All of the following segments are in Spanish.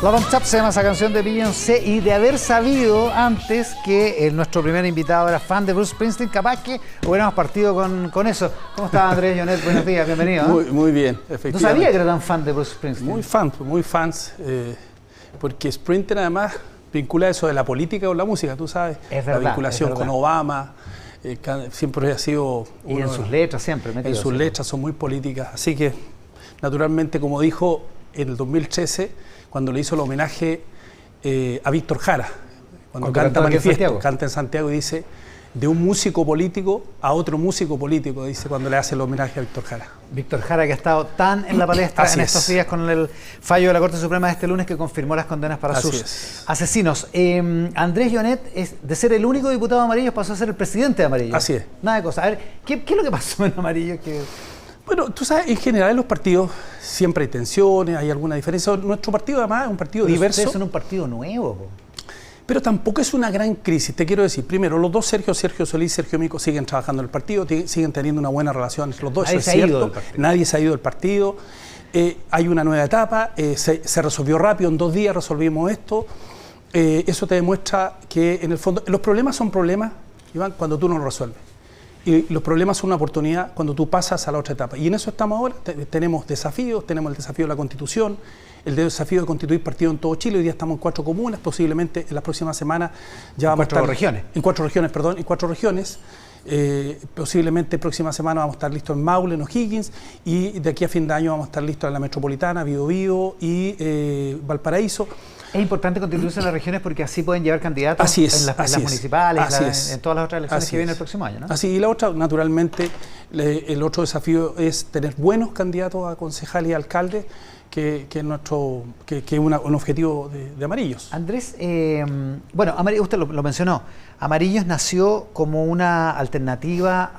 Love and Tap se llama esa canción de Beyoncé, y de haber sabido antes que nuestro primer invitado era fan de Bruce Springsteen, capaz que hubiéramos partido con eso. ¿Cómo estás, Andrés Jonet? Buenos días, bienvenido. Muy bien, efectivamente. ¿No sabía que era tan fan de Bruce Springsteen? Muy fans, porque Springsteen además vincula eso de la política con la música, tú sabes. Es verdad, la vinculación con Obama, siempre ha sido... Y en sus letras siempre. En sus letras son muy políticas, así que naturalmente, como dijo en el 2013, cuando le hizo el homenaje a Víctor Jara, cuando canta Manifiesto, canta en Santiago y dice, de un músico político a otro músico político, dice cuando le hace el homenaje a Víctor Jara. Víctor Jara, que ha estado tan en la palestra estos días con el fallo de la Corte Suprema de este lunes que confirmó las condenas para sus asesinos. Andrés Jonet, de ser el único diputado de Amarillos, pasó a ser el presidente de Amarillos. Así es. Nada de cosas. A ver, ¿qué es lo que pasó en Amarillos? Bueno, tú sabes, en general en los partidos siempre hay tensiones, hay alguna diferencia. Nuestro partido además es un partido diverso. Ustedes son un partido nuevo, po. Pero tampoco es una gran crisis, te quiero decir. Primero, los dos Sergio Solís y Sergio Mico siguen trabajando en el partido, siguen teniendo una buena relación entre los dos. Nadie eso es cierto. Nadie se ha ido del partido. Hay una nueva etapa, se resolvió rápido, en 2 días resolvimos esto. Eso te demuestra que en el fondo los problemas son problemas, Iván, cuando tú no los resuelves. Y los problemas son una oportunidad cuando tú pasas a la otra etapa. Y en eso estamos ahora. Tenemos desafíos, tenemos el desafío de la Constitución, el desafío de constituir partido en todo Chile. Hoy día estamos en 4 comunas, posiblemente en las próximas semanas ya vamos a estar... En 4 regiones. Posiblemente próxima semana vamos a estar listos en Maule, en O'Higgins, y de aquí a fin de año vamos a estar listos en la Metropolitana, Biobío y Valparaíso. Es importante constituirse en las regiones porque así pueden llevar candidatos en las municipales, en todas las otras elecciones que vienen el próximo año, ¿no? Así, y la otra, naturalmente, el otro desafío es tener buenos candidatos a concejal y alcalde, que es un objetivo de Amarillos. Andrés, bueno, usted lo mencionó, Amarillos nació como una alternativa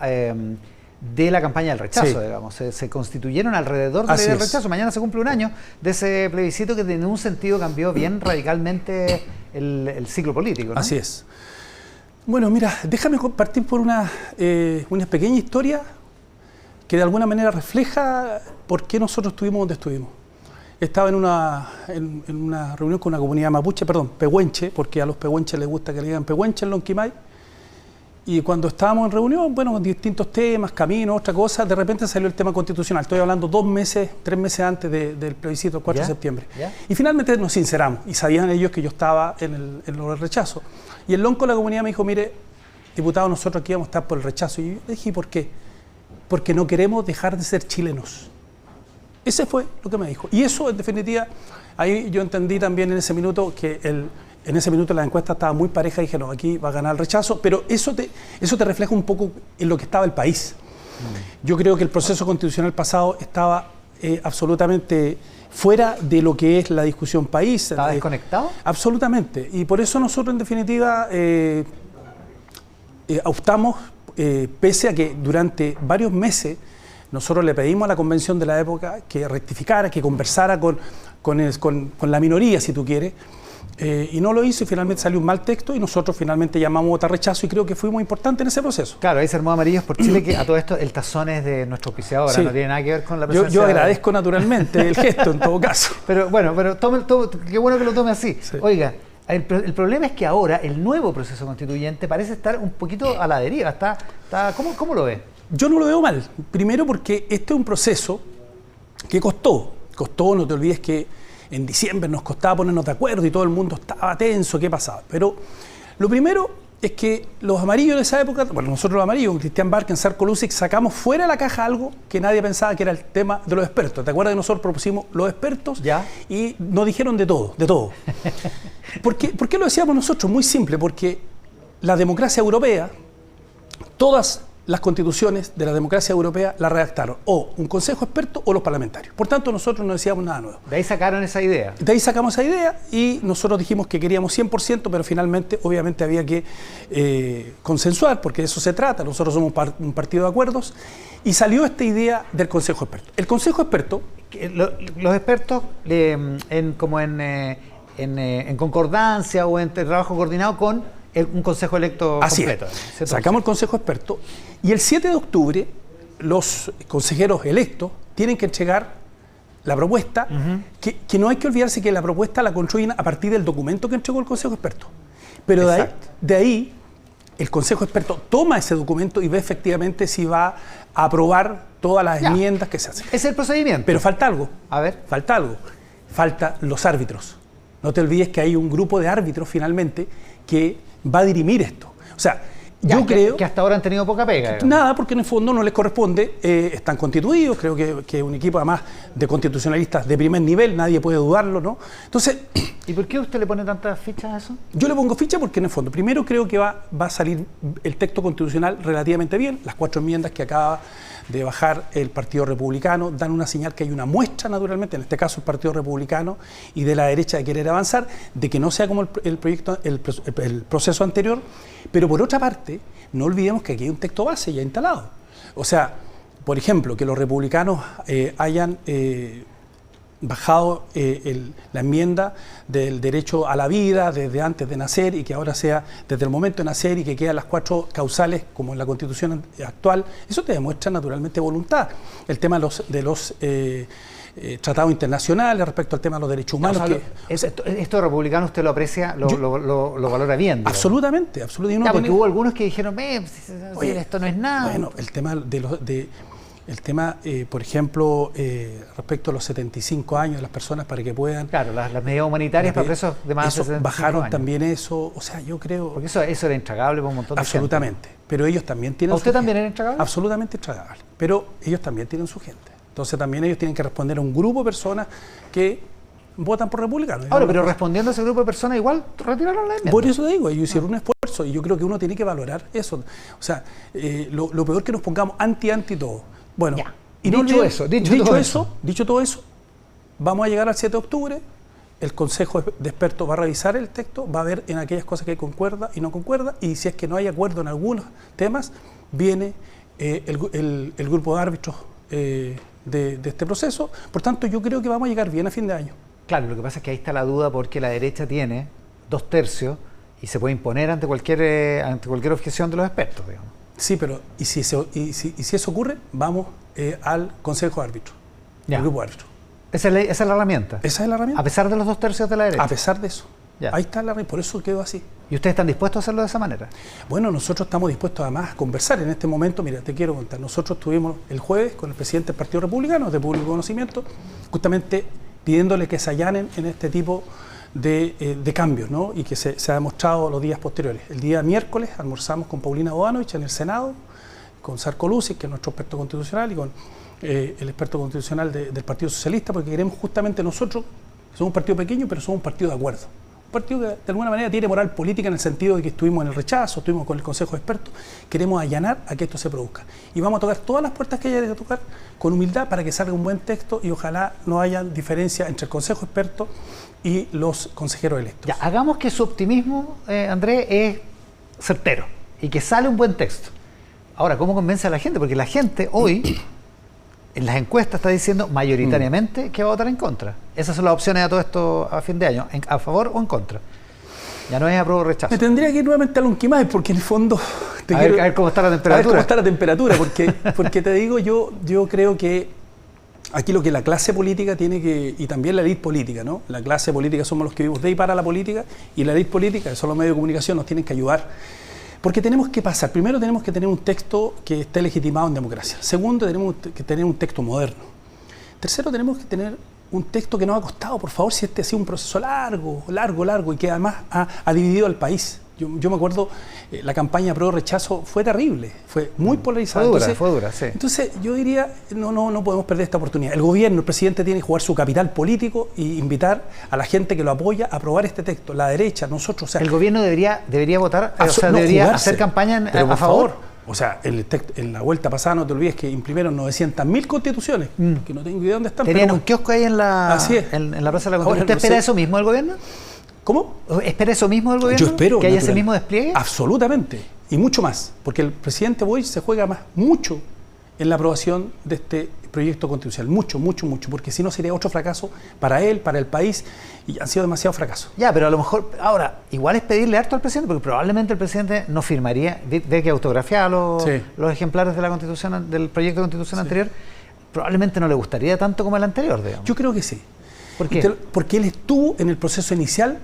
de la campaña del rechazo, digamos. Se constituyeron alrededor de la idea del rechazo. Mañana se cumple un año de ese plebiscito que en un sentido cambió bien radicalmente el ciclo político, ¿no? Así es. Bueno, mira, déjame compartir por una pequeña historia que de alguna manera refleja por qué nosotros estuvimos donde estuvimos. Estaba en una reunión con una comunidad mapuche, pehuenche, porque a los pehuenches les gusta que le digan pehuenche en Lonquimay. Y cuando estábamos en reunión, bueno, con distintos temas, caminos, otra cosa, de repente salió el tema constitucional. Estoy hablando 3 meses antes del plebiscito, el 4 de septiembre. Y finalmente nos sinceramos, y sabían ellos que yo estaba en lo del rechazo. Y el lonco de la comunidad me dijo, mire, diputado, nosotros aquí vamos a estar por el rechazo. Y yo le dije, ¿por qué? Porque no queremos dejar de ser chilenos. Ese fue lo que me dijo. Y eso, en definitiva, ahí yo entendí también en ese minuto que en ese minuto la encuesta estaba muy pareja y dije, no, aquí va a ganar el rechazo, pero eso te refleja un poco en lo que estaba el país. Yo creo que el proceso constitucional pasado estaba absolutamente fuera de lo que es la discusión país. ¿Estaba desconectado? Absolutamente. Y por eso nosotros, en definitiva, optamos, pese a que durante varios meses nosotros le pedimos a la convención de la época que rectificara, que conversara con la minoría, si tú quieres, y no lo hizo, y finalmente salió un mal texto, y nosotros finalmente llamamos a votar rechazo, y creo que fue muy importante en ese proceso. Claro, ahí se armó Amarillos por Chile, que a todo esto el tazón es de nuestro auspiciador, no tiene nada que ver con la presencia. Yo agradezco naturalmente el gesto en todo caso. Pero bueno, qué bueno que lo tome así. Sí. Oiga, el problema es que ahora el nuevo proceso constituyente parece estar un poquito a la deriva. ¿Cómo lo ve? Yo no lo veo mal. Primero porque este es un proceso que costó, no te olvides que en diciembre nos costaba ponernos de acuerdo y todo el mundo estaba tenso, ¿qué pasaba? Pero lo primero es que los amarillos de esa época, bueno, nosotros los amarillos, con Cristian Barken, Sarko Lusic, sacamos fuera de la caja algo que nadie pensaba que era el tema de los expertos. ¿Te acuerdas que nosotros propusimos los expertos? ¿Ya? Y nos dijeron de todo. ¿Por qué lo decíamos nosotros? Muy simple, porque la democracia europea, todas las constituciones de la democracia europea la redactaron o un consejo experto o los parlamentarios. Por tanto, nosotros no decíamos nada nuevo. De ahí sacaron esa idea. De ahí sacamos esa idea y nosotros dijimos que queríamos 100%, pero finalmente, obviamente, había que consensuar, porque de eso se trata. Nosotros somos un partido de acuerdos y salió esta idea del consejo experto. El consejo experto... Los expertos, en concordancia o en trabajo coordinado con un consejo electo completo. Así es. Sacamos el consejo experto y el 7 de octubre los consejeros electos tienen que entregar la propuesta, que no hay que olvidarse que la propuesta la construyen a partir del documento que entregó el Consejo de Expertos. Pero de ahí el Consejo de Expertos toma ese documento y ve efectivamente si va a aprobar todas las enmiendas que se hacen. Es el procedimiento. Pero falta algo. A ver. Falta algo. Falta los árbitros. No te olvides que hay un grupo de árbitros finalmente que va a dirimir esto. O sea, yo creo que hasta ahora han tenido poca pega. Nada, porque en el fondo no les corresponde. Están constituidos, creo que es un equipo además de constitucionalistas de primer nivel, nadie puede dudarlo, ¿no? Entonces, ¿y por qué usted le pone tantas fichas a eso? Yo le pongo ficha porque en el fondo, primero creo que va a salir el texto constitucional relativamente bien. Las 4 enmiendas que acaba de bajar el Partido Republicano dan una señal que hay una muestra, naturalmente, en este caso el Partido Republicano y de la derecha de querer avanzar, de que no sea como el proceso anterior. Pero por otra parte, no olvidemos que aquí hay un texto base ya instalado. O sea, por ejemplo, que los republicanos hayan bajado la enmienda del derecho a la vida desde antes de nacer y que ahora sea desde el momento de nacer y que quedan las 4 causales como en la Constitución actual, eso te demuestra naturalmente voluntad. El tema de los tratados internacionales respecto al tema de los derechos humanos. O sea, esto republicano usted lo aprecia, lo valora bien. Digamos. Absolutamente. Porque hubo algunos que dijeron, oye, esto no es nada. Bueno, el tema por ejemplo, respecto a los 75 años de las personas para que puedan... Claro, las medidas humanitarias para presos de más de 75 bajaron años. También eso, o sea, yo creo... Porque eso era intragable para un montón de absolutamente, gente. Pero ellos también tienen... ¿A usted también era intragable? Absolutamente intragable, pero ellos también tienen su gente. Entonces también ellos tienen que responder a un grupo de personas que votan por republicanos. Ahora, pero respondiendo a ese grupo de personas, igual retiraron la enmienda. Por eso digo, ellos hicieron un esfuerzo y yo creo que uno tiene que valorar eso. O sea, lo peor que nos pongamos anti todo. Bueno, ya. Y dicho todo eso, vamos a llegar al 7 de octubre, el Consejo de Expertos va a revisar el texto, va a ver en aquellas cosas que concuerda y no concuerda, y si es que no hay acuerdo en algunos temas, viene el grupo de árbitros de este proceso. Por tanto, yo creo que vamos a llegar bien a fin de año. Claro, lo que pasa es que ahí está la duda porque la derecha tiene 2/3 y se puede imponer ante cualquier objeción de los expertos, digamos. Sí, pero y si eso ocurre, vamos al Consejo de Árbitros, al grupo de árbitros. Esa es la herramienta. Esa es la herramienta. A pesar de los 2/3 de la derecha. A pesar de eso. Ya. Ahí está la herramienta, por eso quedó así. ¿Y ustedes están dispuestos a hacerlo de esa manera? Bueno, nosotros estamos dispuestos además a conversar en este momento. Mira, te quiero contar. Nosotros estuvimos el jueves con el presidente del Partido Republicano, de público conocimiento, justamente pidiéndole que se allanen en este tipo de cambios, ¿no? Y que se ha demostrado los días posteriores. El día miércoles almorzamos con Paulina Bodanovich en el Senado, con Sarko Lucic, que es nuestro experto constitucional, y con el experto constitucional del Partido Socialista, porque queremos justamente nosotros, somos un partido pequeño, pero somos un partido de acuerdo. Un partido que de alguna manera tiene moral política en el sentido de que estuvimos en el rechazo, estuvimos con el Consejo de Expertos, queremos allanar a que esto se produzca. Y vamos a tocar todas las puertas que haya que tocar con humildad para que salga un buen texto y ojalá no haya diferencia entre el Consejo de Expertos y los consejeros electos. Ya, hagamos que su optimismo, Andrés, es certero y que sale un buen texto. Ahora, ¿cómo convence a la gente? Porque la gente hoy, en las encuestas, está diciendo mayoritariamente que va a votar en contra. Esas son las opciones a todo esto a fin de año, a favor o en contra. Ya no es apruebo o rechazo. Me tendría que ir nuevamente a Lonquimay, porque en el fondo... A ver cómo está la temperatura. A ver cómo está la temperatura, porque te digo, yo creo que aquí lo que la clase política tiene que, y también la élite política, ¿no? La clase política somos los que vivimos de y para la política, y la élite política, que son los medios de comunicación, nos tienen que ayudar. Porque tenemos que pasar, primero tenemos que tener un texto que esté legitimado en democracia. Segundo, tenemos que tener un texto moderno. Tercero, tenemos que tener un texto que nos ha costado, por favor, si este ha sido un proceso largo, y que además ha dividido al país. Yo me acuerdo, la campaña pro rechazo fue terrible, fue muy polarizada. Fue dura, sí. Entonces, yo diría, no podemos perder esta oportunidad. El gobierno, el presidente tiene que jugar su capital político e invitar a la gente que lo apoya a aprobar este texto. La derecha, nosotros, o sea... El gobierno debería votar, debería hacer campaña a favor. O sea, en la vuelta pasada, no te olvides que imprimieron 900.000 constituciones, que no tengo idea dónde están. Tenían un kiosco ahí en la Plaza de la Constitución. Ahora, ¿Usted espera eso mismo del gobierno? ¿Cómo? ¿Espera eso mismo del gobierno? Yo espero. ¿Que haya ese mismo despliegue? Absolutamente. Y mucho más. Porque el presidente Boric se juega mucho en la aprobación de este proyecto constitucional. Mucho. Porque si no sería otro fracaso para él, para el país. Y han sido demasiados fracasos. Ya, pero a lo mejor, ahora, igual es pedirle harto al presidente, porque probablemente el presidente no firmaría, de que autografiaba los ejemplares de la Constitución, del proyecto de Constitución anterior. probablemente no le gustaría tanto como el anterior, digamos. Yo creo que sí. ¿Por qué? Porque él estuvo en el proceso inicial,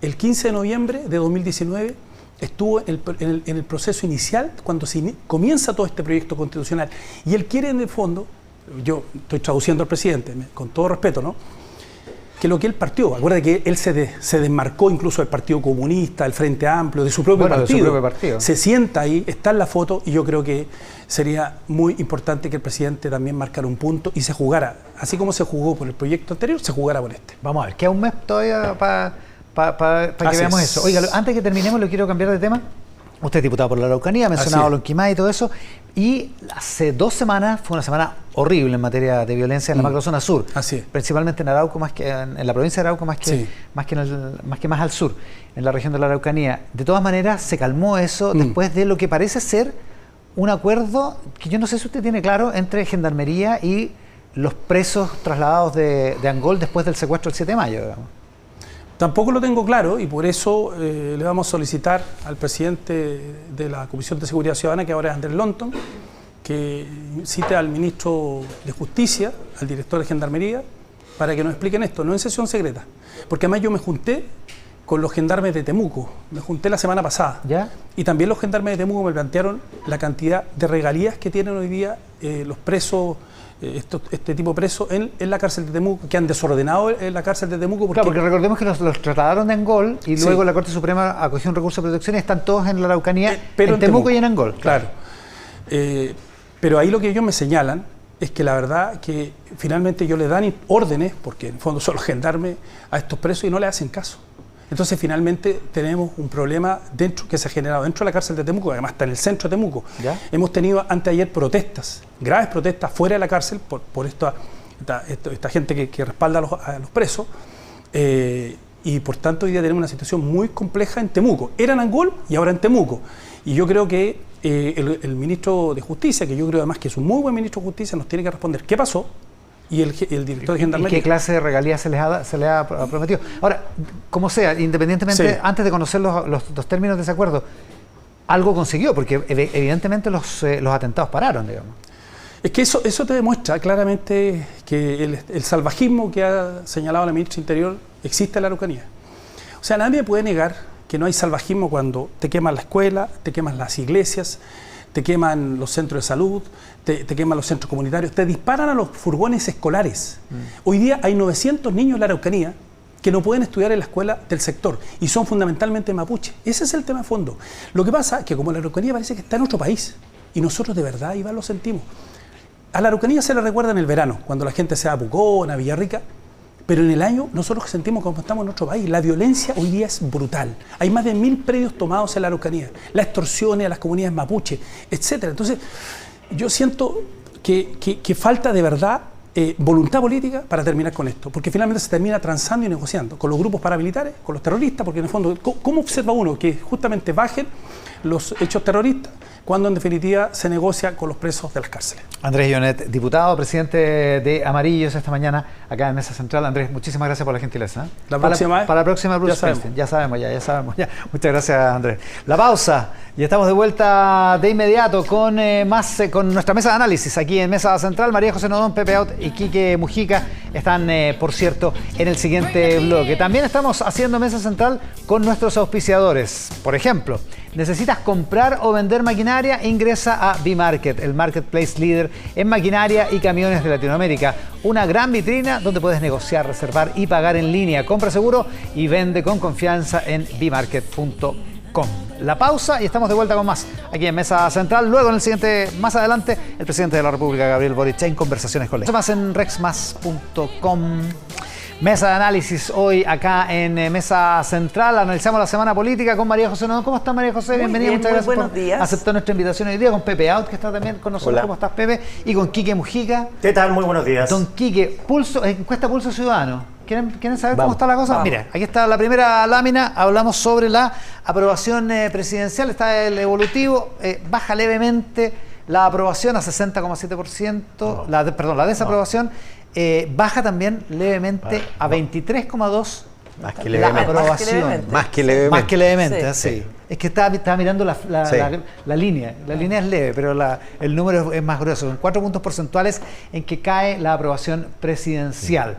el 15 de noviembre de 2019, estuvo en el proceso inicial cuando comienza todo este proyecto constitucional. Y él quiere, en el fondo, yo estoy traduciendo al presidente, con todo respeto, ¿no?, que lo que él partió, acuérdate que él se desmarcó incluso del Partido Comunista, del Frente Amplio, de su propio partido. Se sienta ahí, está en la foto, y yo creo que sería muy importante que el presidente también marcara un punto y se jugara, así como se jugó por el proyecto anterior, se jugara por este. Vamos a ver, queda un mes todavía para que veamos eso. Oiga, antes que terminemos, lo quiero cambiar de tema. Usted es diputado por la Araucanía, ha mencionado a Lonquimay y todo eso. Y hace 2 semanas fue una semana horrible en materia de violencia en la macrozona sur. Así es. Principalmente en Arauco, más que en la provincia de Arauco, más al sur, en la región de la Araucanía. De todas maneras, se calmó eso después de lo que parece ser un acuerdo que yo no sé si usted tiene claro entre Gendarmería y los presos trasladados de Angol después del secuestro del 7 de mayo, digamos. Tampoco lo tengo claro, y por eso le vamos a solicitar al presidente de la Comisión de Seguridad Ciudadana, que ahora es Andrés Lonton, que cite al ministro de Justicia, al director de Gendarmería, para que nos expliquen esto, no en sesión secreta. Porque además yo me junté con los gendarmes de Temuco, me junté la semana pasada. ¿Ya? Y también los gendarmes de Temuco me plantearon la cantidad de regalías que tienen hoy día los presos, este tipo de presos en la cárcel de Temuco, que han desordenado en la cárcel de Temuco. Claro, porque recordemos que los trasladaron de Angol y luego la Corte Suprema acogió un recurso de protección y están todos en la Araucanía, pero en Temuco y en Angol. Claro. Pero ahí lo que ellos me señalan es que la verdad que finalmente ellos le dan órdenes, porque en el fondo son los gendarmes, a estos presos y no le hacen caso. Entonces finalmente tenemos un problema que se ha generado dentro de la cárcel de Temuco, que además está en el centro de Temuco. ¿Ya? Hemos tenido anteayer protestas, graves protestas fuera de la cárcel por esta gente que respalda a los presos, y por tanto hoy día tenemos una situación muy compleja en Temuco. Era en Angol y ahora en Temuco. Y yo creo que el ministro de Justicia, que yo creo además que es un muy buen ministro de Justicia, nos tiene que responder qué pasó. Y el director de Gendarmería. ¿Y qué clase de regalías se le ha prometido? Ahora, como sea, independientemente, antes de conocer los términos de ese acuerdo, algo consiguió, porque evidentemente los atentados pararon, digamos. Es que eso te demuestra claramente que el salvajismo que ha señalado la ministra Interior existe en la Araucanía. O sea, nadie puede negar que no hay salvajismo cuando te queman la escuela, te queman las iglesias, te queman los centros de salud, te queman los centros comunitarios, te disparan a los furgones escolares. Hoy día hay 900 niños en la Araucanía que no pueden estudiar en la escuela del sector y son fundamentalmente mapuche. Ese es el tema de fondo. Lo que pasa es que como la Araucanía parece que está en otro país y nosotros de verdad, Iván, lo sentimos. A la Araucanía se le recuerda en el verano, cuando la gente se va a Pucón, a Villarrica, pero en el año nosotros sentimos como estamos en otro país. La violencia hoy día es brutal. Hay más de 1000 predios tomados en la Araucanía. Las extorsiones a las comunidades mapuche, etc. Entonces, yo siento que falta de verdad voluntad política para terminar con esto. Porque finalmente se termina transando y negociando con los grupos paramilitares, con los terroristas, porque en el fondo, ¿cómo observa uno que justamente bajen los hechos terroristas cuando en definitiva se negocia con los presos de las cárceles? Andrés Llonet, diputado, presidente de Amarillos esta mañana acá en Mesa Central. Andrés, muchísimas gracias por la gentileza. Para la próxima Bruce Springsteen. Ya sabemos. Muchas gracias, Andrés. La pausa y estamos de vuelta de inmediato con nuestra mesa de análisis aquí en Mesa Central. María José Nodón, Pepe Out y Quique Mujica están, por cierto, en el siguiente bloque. También estamos haciendo Mesa Central con nuestros auspiciadores. Por ejemplo, ¿necesitas comprar o vender maquinaria? Ingresa a B-Market, el marketplace líder en maquinaria y camiones de Latinoamérica. Una gran vitrina donde puedes negociar, reservar y pagar en línea. Compra seguro y vende con confianza en bmarket.com. La pausa y estamos de vuelta con más aquí en Mesa Central. Luego en el siguiente, más adelante, el presidente de la República, Gabriel Boric, en conversaciones con él. Más en rexmas.com. Mesa de análisis hoy acá en Mesa Central. Analizamos la semana política con María José Nodón. ¿Cómo estás, María José? Bienvenida, muchas gracias por aceptar nuestra invitación hoy día. Con Pepe Out, que está también con nosotros. Hola. ¿Cómo estás, Pepe? Y con Quique Mujica. ¿Qué tal? Muy buenos días. Don Quique, encuesta Pulso Ciudadano. ¿Quieren saber cómo está la cosa? Vamos. Mira, aquí está la primera lámina. Hablamos sobre la aprobación presidencial. Está el evolutivo. Baja levemente la aprobación a 60,7%. La desaprobación. Baja también levemente a 23,2%. Más que levemente. La aprobación. Más que levemente. Más que levemente, sí. Es que estaba mirando Sí. la línea. La línea es leve, pero el número es más grueso. Son 4 puntos porcentuales en que cae la aprobación presidencial.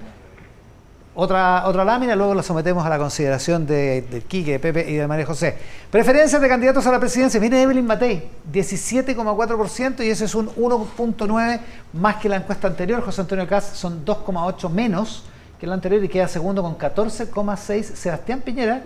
Otra lámina, luego la sometemos a la consideración de Quique, de Pepe y de María José. Preferencias de candidatos a la presidencia. Viene Evelyn Matei, 17,4%, y ese es un 1,9 más que la encuesta anterior. José Antonio Kast son 2,8 menos que la anterior y queda segundo con 14,6. Sebastián Piñera,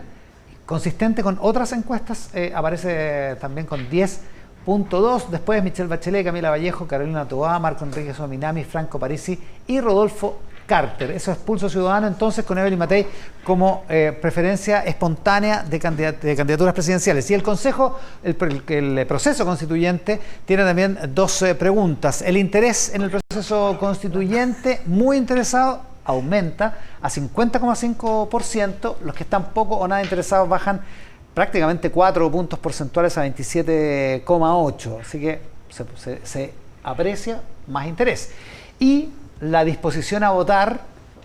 consistente con otras encuestas, aparece también con 10,2. Después Michelle Bachelet, Camila Vallejo, Carolina Toá, Marco Enrique Sominami, Franco Parisi y Rodolfo Carter. Eso es Pulso Ciudadano, entonces, con Evelyn Matei como preferencia espontánea de candidaturas presidenciales. Y el Consejo, el proceso constituyente, tiene también 12 preguntas. El interés en el proceso constituyente, muy interesado, aumenta a 50,5%. Los que están poco o nada interesados bajan prácticamente 4 puntos porcentuales a 27,8%. Así que se aprecia más interés. Y la disposición a votar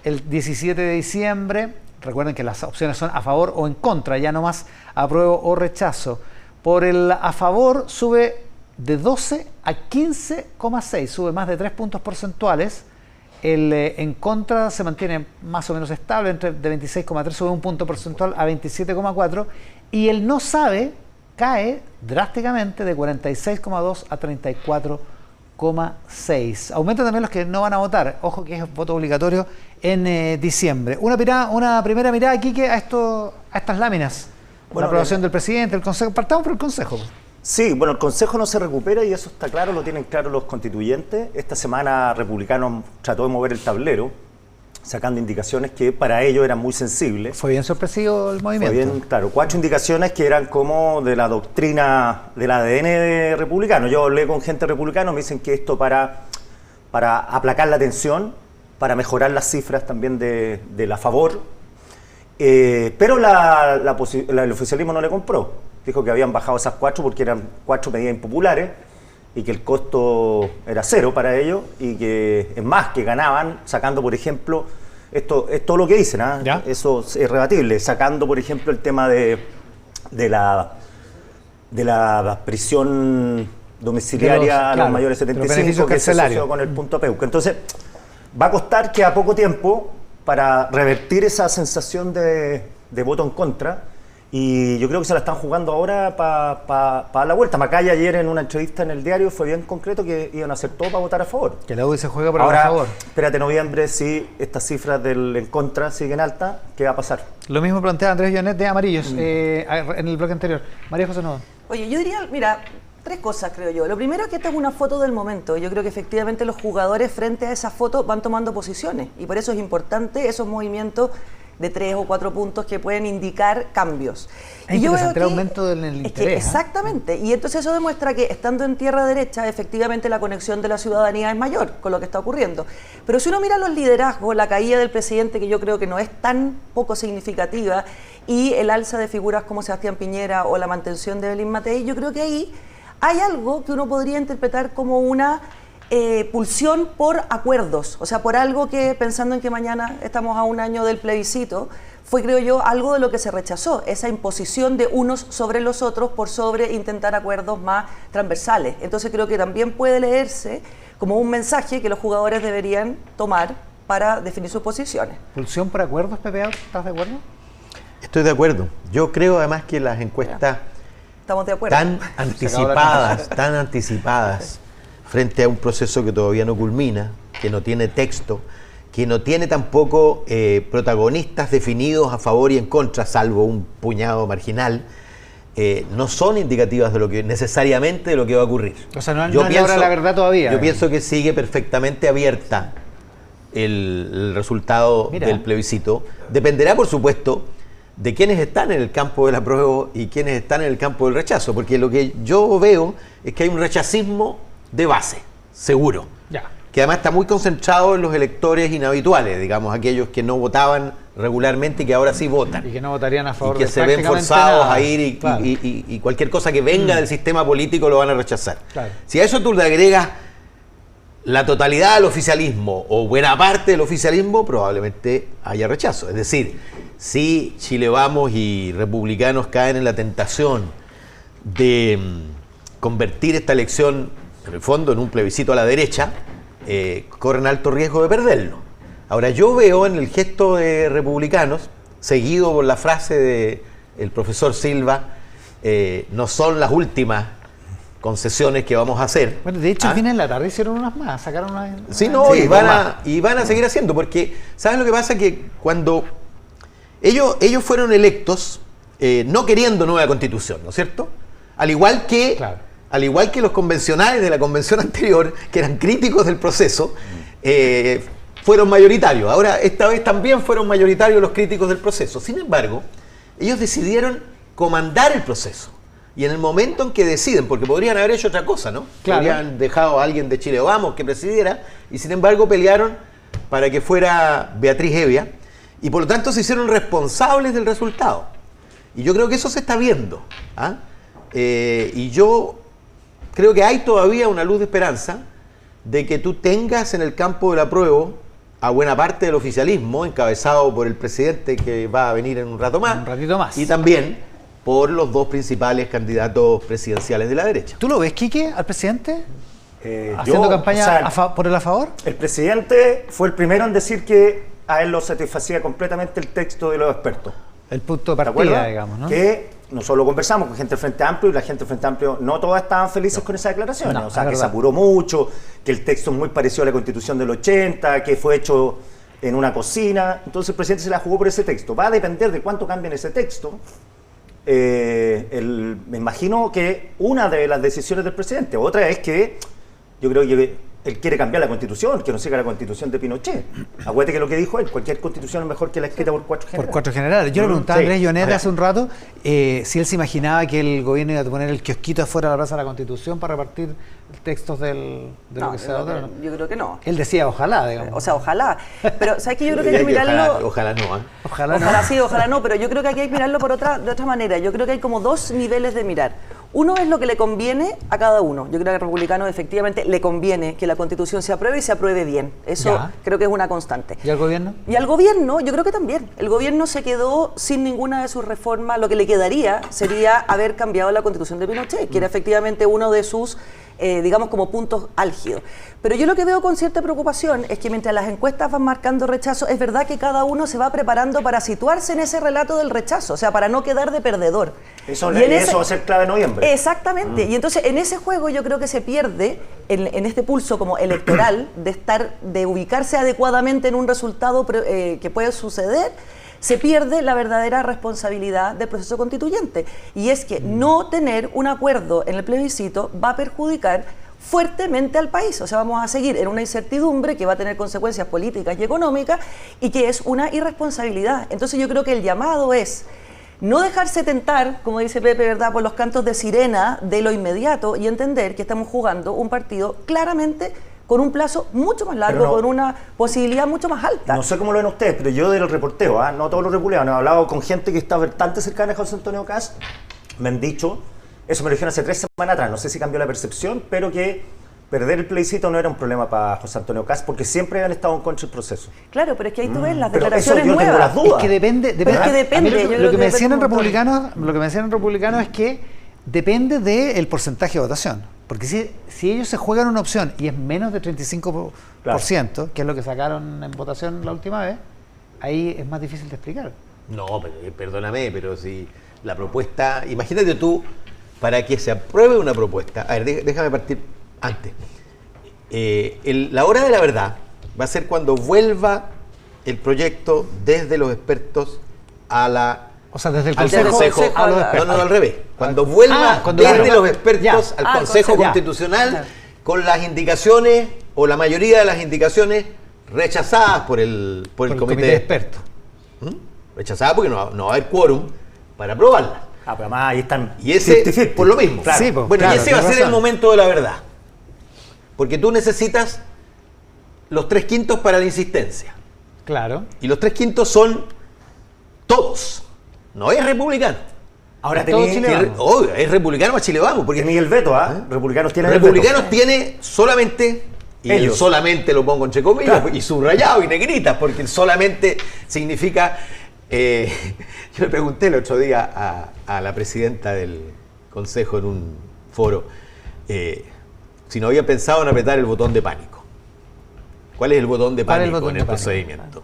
el 17 de diciembre, recuerden que las opciones son a favor o en contra, ya no más apruebo o rechazo. Por el a favor sube de 12 a 15,6, sube más de 3 puntos porcentuales. El en contra se mantiene más o menos estable, de 26,3 sube un punto porcentual a 27,4. Y el no sabe cae drásticamente de 46,2 a 34,6. Aumenta también los que no van a votar. Ojo que es voto obligatorio en diciembre. Una primera mirada, Quique, a estas láminas. Bueno, la aprobación del presidente, el Consejo. Partamos por el Consejo. Sí, bueno, el Consejo no se recupera y eso está claro, lo tienen claro los constituyentes. Esta semana Republicanos trató de mover el tablero, sacando indicaciones que para ellos eran muy sensibles. Fue bien sorpresivo el movimiento. Fue bien, claro, 4 indicaciones que eran como de la doctrina del ADN republicano. Yo hablé con gente republicana, me dicen que esto para aplacar la tensión, para mejorar las cifras también de la favor, pero el oficialismo no le compró. Dijo que habían bajado esas 4 porque eran 4 medidas impopulares y que el costo era 0 para ellos y que es más, que ganaban sacando, por ejemplo, esto es todo lo que dicen, ¿eh? Eso es rebatible, sacando, por ejemplo, el tema de la prisión domiciliaria a los mayores de 75, que se asoció con el punto Peuca. Entonces, va a costar que a poco tiempo para revertir esa sensación de voto en contra. Y yo creo que se la están jugando ahora para la vuelta. Macaya ayer en una entrevista en el diario fue bien concreto que iban a hacer todo para votar a favor. Que la UDI se juega por ahora, a favor. Espérate noviembre, si estas cifras del en contra siguen altas, ¿qué va a pasar? Lo mismo plantea Andrés Llanet de Amarillos en el bloque anterior. María José Nodo. Oye, yo diría, mira, 3 cosas creo yo. Lo primero es que esta es una foto del momento. Yo creo que efectivamente los jugadores frente a esa foto van tomando posiciones y por eso es importante esos movimientos de 3 o 4 puntos que pueden indicar cambios. Es interesante el aumento en el interés. Exactamente, y entonces eso demuestra que estando en tierra derecha, efectivamente la conexión de la ciudadanía es mayor con lo que está ocurriendo. Pero si uno mira los liderazgos, la caída del presidente, que yo creo que no es tan poco significativa, y el alza de figuras como Sebastián Piñera o la mantención de Evelyn Matei, yo creo que ahí hay algo que uno podría interpretar como una pulsión por acuerdos, o sea, por algo que, pensando en que mañana estamos a un año del plebiscito, fue, creo yo, algo de lo que se rechazó, esa imposición de unos sobre los otros por sobre intentar acuerdos más transversales. Entonces creo que también puede leerse como un mensaje que los jugadores deberían tomar para definir sus posiciones. ¿Pulsión por acuerdos, Pepe? ¿Estás de acuerdo? Estoy de acuerdo. Yo creo además que las encuestas estamos de acuerdo. tan anticipadas frente a un proceso que todavía no culmina, que no tiene texto, que no tiene tampoco protagonistas definidos a favor y en contra, salvo un puñado marginal, no son indicativas de lo que necesariamente de lo que va a ocurrir. O sea, no es la verdad todavía. Yo pienso que sigue perfectamente abierta el resultado del plebiscito. Dependerá, por supuesto, de quienes están en el campo del apruebo y quienes están en el campo del rechazo, porque lo que yo veo es que hay un rechazismo de base, seguro, que además está muy concentrado en los electores inhabituales, digamos, aquellos que no votaban regularmente y que ahora sí votan. Y que no votarían a favor y que de se ven forzados a ir y cualquier cosa que venga del sistema político lo van a rechazar. Claro. Si a eso tú le agregas la totalidad del oficialismo o buena parte del oficialismo, probablemente haya rechazo. Es decir, si Chile Vamos y republicanos caen en la tentación de convertir esta elección, en el fondo, en un plebiscito a la derecha, corren alto riesgo de perderlo. Ahora, yo veo en el gesto de republicanos, seguido por la frase del profesor Silva, no son las últimas concesiones que vamos a hacer. Bueno, de hecho, viene en la tarde, hicieron unas más, sacaron unas. Sí, no, y van a seguir haciendo, porque ¿sabes lo que pasa? Que cuando ellos fueron electos no queriendo nueva constitución, ¿no es cierto? Al igual que los convencionales de la convención anterior, que eran críticos del proceso, fueron mayoritarios. Ahora, esta vez también fueron mayoritarios los críticos del proceso. Sin embargo, ellos decidieron comandar el proceso. Y en el momento en que deciden, porque podrían haber hecho otra cosa, ¿no? Claro. Podrían dejado a alguien de Chile Vamos que presidiera, y sin embargo pelearon para que fuera Beatriz Hevia, y por lo tanto se hicieron responsables del resultado. Y yo creo que eso se está viendo. Y yo creo que hay todavía una luz de esperanza de que tú tengas en el campo del apruebo a buena parte del oficialismo, encabezado por el presidente que va a venir en un rato más. Un ratito más. Y también por los dos principales candidatos presidenciales de la derecha. ¿Tú lo ves, Quique, al presidente? yo, ¿Haciendo campaña por el a favor? El presidente fue el primero en decir que a él lo satisfacía completamente el texto de los expertos. El punto de partida, digamos, ¿no? Que nosotros lo conversamos con gente del Frente Amplio y la gente del Frente Amplio no todas estaban felices con esas declaraciones. No, o sea, que verdad. se apuró mucho, que el texto es muy parecido a la Constitución del 80, que fue hecho en una cocina. Entonces el presidente se la jugó por ese texto. Va a depender de cuánto cambien ese texto. Me imagino que una de las decisiones del presidente, otra es que yo creo que él quiere cambiar la Constitución, que no siga la Constitución de Pinochet. Acuérdate que lo que dijo él, cualquier Constitución es mejor que la escrita por 4 generales. Por 4 generales. Yo le preguntaba a Sí. Andrés Llonet hace un rato si él se imaginaba que el gobierno iba a poner el kiosquito afuera de la Plaza de la Constitución para repartir textos de lo que se va a votar. Yo creo que no. Él decía ojalá, digamos. O sea, ojalá. Pero, ¿sabes qué? Yo creo que hay que mirarlo... Ojalá no. Ojalá sí, ojalá no, pero yo creo que aquí hay que mirarlo de otra manera. Yo creo que hay como dos niveles de mirar. Uno es lo que le conviene a cada uno. Yo creo que al republicano efectivamente le conviene que la Constitución se apruebe y se apruebe bien. Eso creo que es una constante. ¿Y al gobierno? Y al gobierno, yo creo que también. El gobierno se quedó sin ninguna de sus reformas. Lo que le quedaría sería haber cambiado la Constitución de Pinochet, que era efectivamente uno de sus, digamos, como puntos álgidos. Pero yo lo que veo con cierta preocupación es que mientras las encuestas van marcando rechazo, es verdad que cada uno se va preparando para situarse en ese relato del rechazo, o sea, para no quedar de perdedor. Eso va a ser clave en noviembre. Exactamente. Y entonces en ese juego yo creo que se pierde, en este pulso como electoral, de ubicarse adecuadamente en un resultado que puede suceder, se pierde la verdadera responsabilidad del proceso constituyente. Y es que no tener un acuerdo en el plebiscito va a perjudicar fuertemente al país. O sea, vamos a seguir en una incertidumbre que va a tener consecuencias políticas y económicas y que es una irresponsabilidad. Entonces yo creo que el llamado es no dejarse tentar, como dice Pepe, ¿verdad?, por los cantos de sirena de lo inmediato y entender que estamos jugando un partido claramente con un plazo mucho más largo, con una posibilidad mucho más alta. No sé cómo lo ven ustedes, pero yo del reporteo, no todos los republicanos, he hablado con gente que está bastante cercana a José Antonio Kast, me han dicho, eso me lo dijeron hace 3 semanas atrás, no sé si cambió la percepción, pero que perder el plebiscito no era un problema para José Antonio Kast, porque siempre han estado en contra del proceso. Claro, pero es que ahí tú ves las Pero declaraciones eso yo tengo nuevas. las dudas. Es que depende. Pero es que depende. A mí yo creo lo que me decían en depende un republicanos, lo que me decían en republicanos es que depende del porcentaje de votación. Porque si ellos se juegan una opción y es menos de 35%, que es lo que sacaron en votación la última vez, ahí es más difícil de explicar. No, pero, perdóname, pero si la propuesta... Imagínate tú, para que se apruebe una propuesta... A ver, déjame partir antes. La hora de la verdad va a ser cuando vuelva el proyecto desde los expertos a la... O sea, desde el al Consejo a los expertos. No, al revés. Cuando vuelva cuando desde los expertos al Consejo ya. Constitucional con las indicaciones, o la mayoría de las indicaciones, rechazadas por el comité de expertos. Rechazadas porque no va a haber quórum para aprobarla. Pero además ahí están... Y ese, por lo mismo. Claro. Sí, Bueno, claro, y ese va a ser razón. el momento de la verdad. Porque tú necesitas los 3/5 para la insistencia. Claro. Y los 3/5 son todos. No es republicano. Ahora Es todo tenés Chile Vamos. Obvio, es republicano más Chile Vamos. Porque el veto, Republicanos tienen el republicanos veto. tiene solamente, y el Ellos. solamente lo pongo entre comillas, Claro. y subrayado y negritas, porque el solamente significa... yo le pregunté el otro día a la presidenta del consejo en un foro si no había pensado en apretar el botón de pánico. ¿Cuál es el botón de pánico en el procedimiento?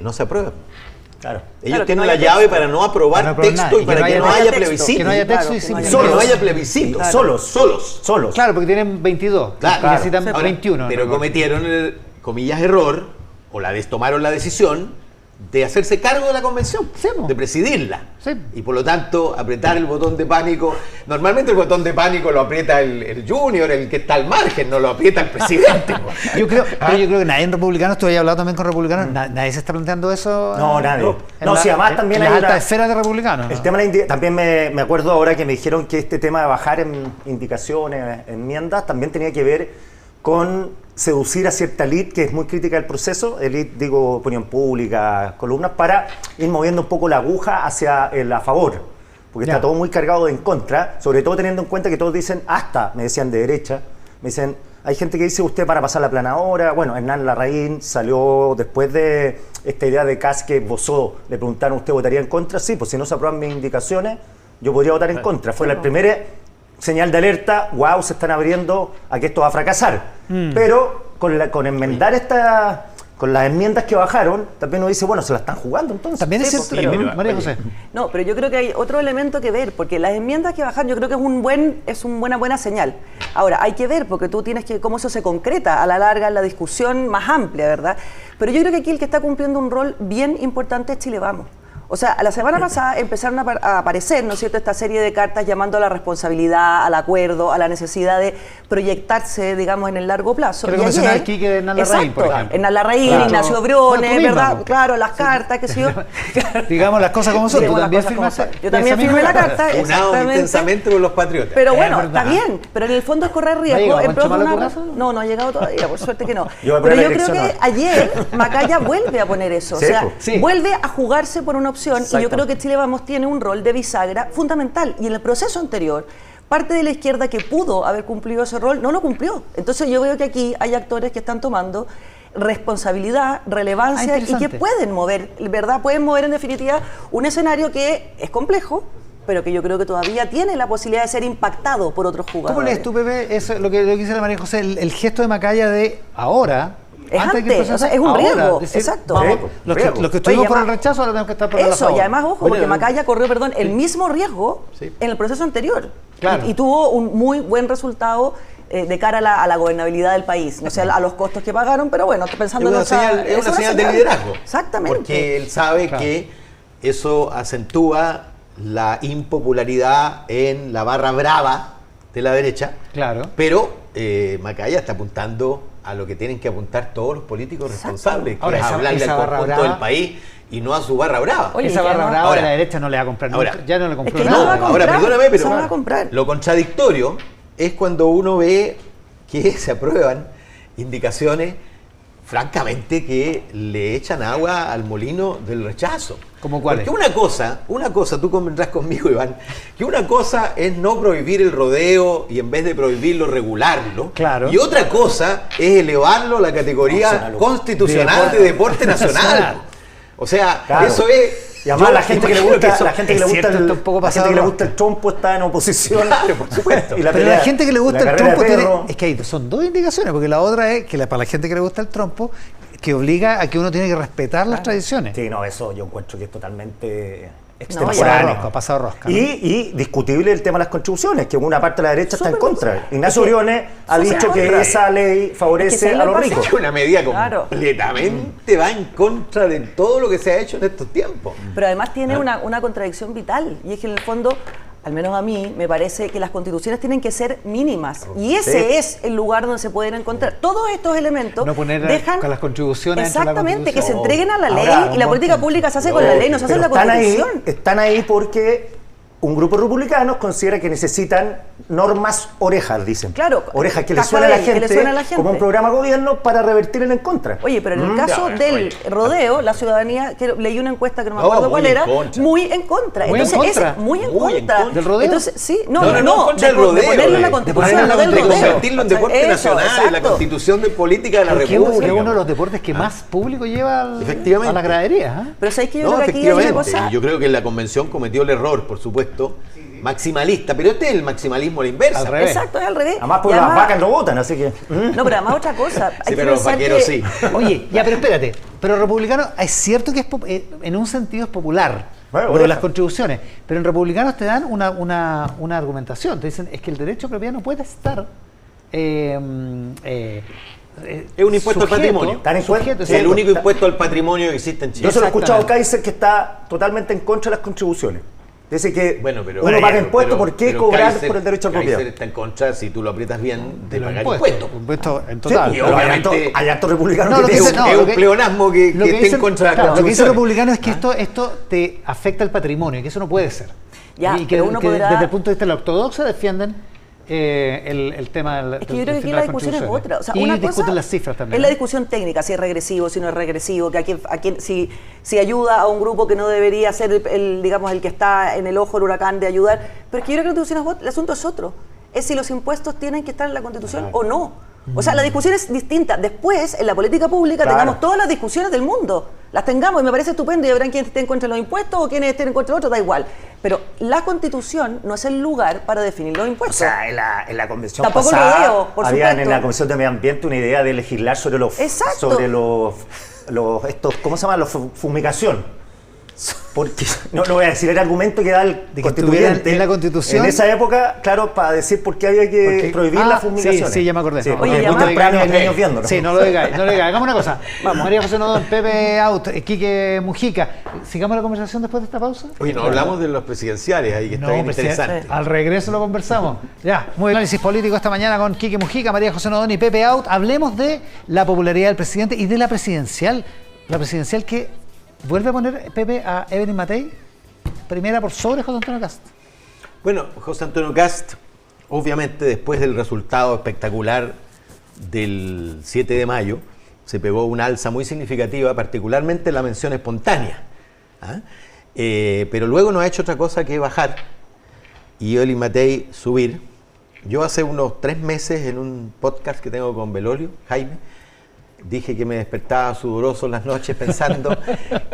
No se aprueba. Claro. Ellos tienen la llave para no aprobar texto y para que no haya plebiscito. Que no haya texto y solo no haya plebiscito. Solos. Claro, porque tienen 22. Claro. Y necesitan 21. Pero cometieron el, comillas, error, o tomaron la decisión de hacerse cargo de la convención, de presidirla. Sí. Y por lo tanto, apretar el botón de pánico. Normalmente el botón de pánico lo aprieta el junior, el que está al margen, no lo aprieta el presidente. Yo creo que nadie en republicanos, tú habías hablado también con republicanos, nadie se está planteando eso. No, nadie. No, si además también en hay las altas esferas de republicanos. El tema de también me acuerdo ahora que me dijeron que este tema de bajar en indicaciones, enmiendas, también tenía que ver con seducir a cierta élite que es muy crítica del proceso, élite, digo, opinión pública, columnas, para ir moviendo un poco la aguja hacia el a favor, porque está todo muy cargado de en contra, sobre todo teniendo en cuenta que todos dicen, me decían de derecha, me dicen, hay gente que dice usted para pasar la planadora, bueno, Hernán Larraín salió después de esta idea de Kast que esbozó, le preguntaron, ¿usted votaría en contra? Sí, pues si no se aprueban mis indicaciones, yo podría votar en contra, fue la primera señal de alerta, wow, se están abriendo a que esto va a fracasar. Pero con enmendar con las enmiendas que bajaron, también uno dice, bueno, se la están jugando entonces. También es cierto, María José. No, pero yo creo que hay otro elemento que ver, porque las enmiendas que bajaron yo creo que es una buena señal. Ahora, hay que ver, porque tú tienes que, cómo eso se concreta a la larga en la discusión más amplia, ¿verdad? Pero yo creo que aquí el que está cumpliendo un rol bien importante es Chile Vamos. O sea, la semana pasada empezaron a aparecer, ¿no es cierto?, esta serie de cartas llamando a la responsabilidad, al acuerdo, a la necesidad de proyectarse, digamos, en el largo plazo. Creo que mencionaba aquí que Hernán Larraín, por ejemplo. Hernán Larraín, claro. Ignacio Briones, bueno, ¿verdad? mismo. Claro, las cartas, qué sé yo. Digamos las cosas como son. Tú también firmaste. Yo también firmé la carta, exactamente. Intensamente por los patriotas. Pero bueno, está bien. Pero en el fondo es correr riesgo. No ha llegado todavía, por suerte que no. Pero yo creo que ayer Macaya vuelve a poner eso. O sea, vuelve a jugarse por una opción y yo creo que Chile Vamos tiene un rol de bisagra fundamental. Y en el proceso anterior, parte de la izquierda que pudo haber cumplido ese rol no lo cumplió. Entonces yo veo que aquí hay actores que están tomando responsabilidad, relevancia y que pueden mover, ¿verdad? Pueden mover en definitiva un escenario que es complejo, pero que yo creo que todavía tiene la posibilidad de ser impactado por otros jugadores. ¿Cómo lees tú, Pepe, eso, lo que dice la María José, el gesto de Macaya de ahora? Es antes, o sea, es un riesgo, decir, exacto. Vamos, los que estuvimos por el rechazo ahora tenemos que estar por el eso, favor. Y además, ojo, porque Macaya corrió, el mismo riesgo en el proceso anterior. Claro. Y tuvo un muy buen resultado de cara a la gobernabilidad del país. No sé, a los costos que pagaron, pero bueno, pensando en es una señal de liderazgo. Exactamente. Porque él sabe que eso acentúa la impopularidad en la barra brava de la derecha. Claro. Pero Macaya está apuntando a lo que tienen que apuntar todos los políticos responsables, que es hablarle al conjunto del país y no a su barra brava. Oye, esa barra brava de la derecha no le va a comprar nunca. Ya no le compró es que nada. Ahora, perdóname, pero va a comprar. Lo contradictorio es cuando uno ve que se aprueban indicaciones, francamente, que le echan agua al molino del rechazo. ¿Cómo cuál? Porque una cosa, tú convendrás conmigo, Iván, que una cosa es no prohibir el rodeo y en vez de prohibirlo, regularlo. Claro. Y otra cosa es elevarlo a la categoría constitucional de deporte nacional. O sea, claro. Eso es... Y además la gente que le gusta el trompo está en oposición. Claro, por supuesto. Pero la gente que le gusta el trompo es que son dos indicaciones, porque la otra es que para la gente que le gusta el trompo, que obliga a que uno tiene que respetar las tradiciones. Sí, no, eso yo encuentro que es totalmente extemporáneo. Pasado rosca. ¿No? Y discutible el tema de las contribuciones, que una parte de la derecha está en contra. Ignacio Briones ha dicho que esa ley favorece a los ricos. Es una medida completamente va en contra de todo lo que se ha hecho en estos tiempos. Pero además tiene una contradicción vital, y es que en el fondo, al menos a mí, me parece que las constituciones tienen que ser mínimas. Y ese es el lugar donde se pueden encontrar. Todos estos elementos no poner dejan con las contribuciones. Exactamente, que se entreguen a la ley. Y la política pública se hace con la ley, no se hace en la Constitución. Están ahí porque un grupo de republicanos considera que necesitan normas orejas, dicen. Claro. Orejas que le suena a la gente como un programa de gobierno para revertir en contra. Oye, pero en el caso del rodeo, la ciudadanía, que leí una encuesta que no me acuerdo cuál era, muy en contra. Entonces, muy en contra. ¿Del rodeo? Entonces, sí, no, de ponerlo en la Constitución, no del rodeo. De convertirlo en deporte nacional, en la Constitución de Política de la República. Es uno de los deportes que más público lleva a la gradería. Pero ¿sabéis que yo creo que aquí hay una cosa? Yo creo que la convención cometió el error, por supuesto, maximalista, pero este es el maximalismo a la inversa. Al revés. Exacto, es al revés. Además, por Y las además- vacas lo votan, así que... No, pero además otra cosa. Hay Sí, que pero los pensar vaqueros que- sí. Oye, ya, pero espérate. Pero republicano, es cierto que en un sentido es popular. Bueno, lo de oreja. las contribuciones. Pero en republicanos te dan una argumentación. Te dicen, es que el derecho a propiedad no puede estar. Es un impuesto al patrimonio. Tan sujeto, Es el exacto. único impuesto al patrimonio que existe en Chile. Yo se lo he escuchado a Exactamente. Kaiser que está totalmente en contra de las contribuciones. Dice que Bueno, pero, uno paga impuestos, pero- ¿por qué pero cobrar Kaiser- por el derecho a Kaiser propiedad? está en contra, si tú lo aprietas bien, de los pagar impuestos. impuestos. Impuestos en Sí, total. y pero obviamente- hay actos republicanos No, que lo que te- dice- no, es lo un que- pleonasmo que Lo que esté dice- en contra de las claro, lo que dice el contribuciones. republicano es que esto te afecta al patrimonio y que eso no puede ser. Ya, y que, pero uno que podrá- desde el punto de vista de la ortodoxa defienden el tema del Es que yo creo que aquí la discusión es otra. O sea, y una discuten cosa las cifras también. es la ¿eh? discusión técnica, si es regresivo, si no es regresivo, que si ayuda a un grupo que no debería ser digamos, el que está en el ojo del huracán de ayudar. Pero es que yo creo que la Constitución es otra, el asunto es otro. Es si los impuestos tienen que estar en la Constitución o no. O sea, la discusión es distinta. Después, en la política pública, Claro. tengamos todas las discusiones del mundo. Las tengamos y me parece estupendo y habrán quienes estén en contra de los impuestos o quienes estén en contra de otros, da igual. Pero la Constitución no es el lugar para definir los O impuestos. sea, en la convención Tampoco lo pasada veo, por habían supuesto. en la Comisión de Medio Ambiente una idea de legislar sobre Exacto. estos, ¿cómo se llama? Fumigación. Porque, no lo voy a decir, el argumento que da el que constituyente estuviera en la Constitución. en esa época, claro, para decir por qué había que Porque- prohibir las fumigaciones. Sí, ya me acordé. Sí, No, porque Oye, muy además- temprano no, hay niños viéndolo. Sí, no lo digáis, no lo digáis. Hagamos una cosa. Vamos, María José Nodón, Pepe Out, Quique Mujica. Sigamos la conversación después de esta pausa. Oye, no hablamos de los presidenciales ahí, que está bien presidente, interesante. al regreso lo conversamos. Ya, muy bien. Análisis político esta mañana con Quique Mujica, María José Nodón y Pepe Out. Hablemos de la popularidad del presidente y de la presidencial. La presidencial que vuelve a poner, Pepe, a Evelyn Matei, primera por sobre José Antonio Cast. Bueno, José Antonio Cast, obviamente después del resultado espectacular del 7 de mayo, se pegó una alza muy significativa, particularmente en la mención espontánea. ¿Ah? Pero luego no ha hecho otra cosa que bajar y Evelyn Matei subir. Yo hace unos 3 meses en un podcast que tengo con Belolio, Jaime, dije que me despertaba sudoroso en las noches pensando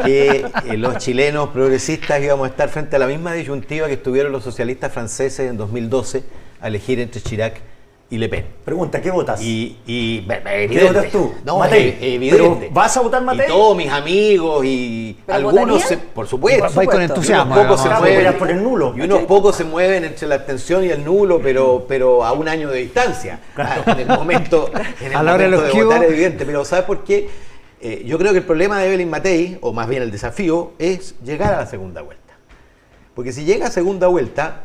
que los chilenos progresistas íbamos a estar frente a la misma disyuntiva que estuvieron los socialistas franceses en 2012 a elegir entre Chirac y Le Pen. Pregunta, ¿qué votas? Evidente. ¿Qué votas tú? No, Matei. evidente. ¿Pero vas a votar Matei? Y todos mis amigos y ¿Pero algunos, votarían? por supuesto. Va con Y entusiasmo. unos pocos se digamos. Claro, mueven voy a poner nulo. y unos pocos se mueven entre la abstención y el nulo, pero a un año de distancia. En el momento, A la hora de los de que votar hubo. es evidente. Pero ¿sabes por qué? Yo creo que el problema de Evelyn Matei, o más bien el desafío, es llegar a la segunda vuelta. Porque si llega a segunda vuelta,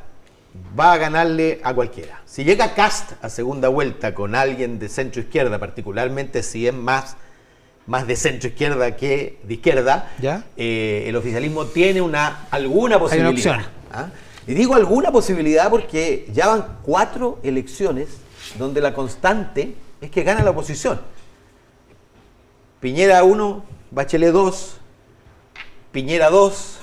va a ganarle a cualquiera. Si llega Cast a segunda vuelta con alguien de centro izquierda, particularmente si es más de centro izquierda que de izquierda, ¿Ya? El oficialismo tiene alguna posibilidad. opción. ¿Ah? Y digo alguna posibilidad porque ya van 4 elecciones donde la constante es que gana la oposición. Piñera 1, Bachelet 2, Piñera 2,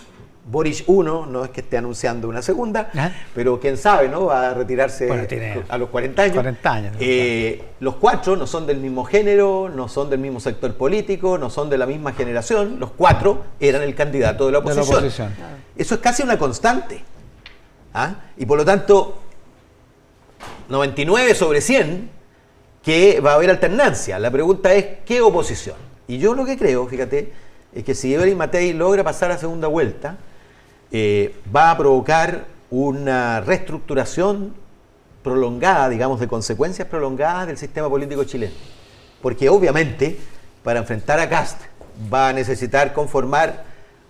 Boric 1, no es que esté anunciando una segunda, Ajá. pero quién sabe, ¿no? Va a retirarse Bueno, tiene a los 40 años. 40 años. Los 4 no son del mismo género, no son del mismo sector político, no son de la misma generación. Los 4 eran el candidato de la De la oposición. oposición. Eso es casi una constante. ¿Ah? Y por lo tanto, 99 sobre 100 que va a haber alternancia. La pregunta es, ¿qué oposición? Y yo lo que creo, fíjate, es que si Evelyn Matei logra pasar a segunda vuelta, va a provocar una reestructuración prolongada, digamos, de consecuencias prolongadas del sistema político chileno. Porque obviamente, para enfrentar a Cast, va a necesitar conformar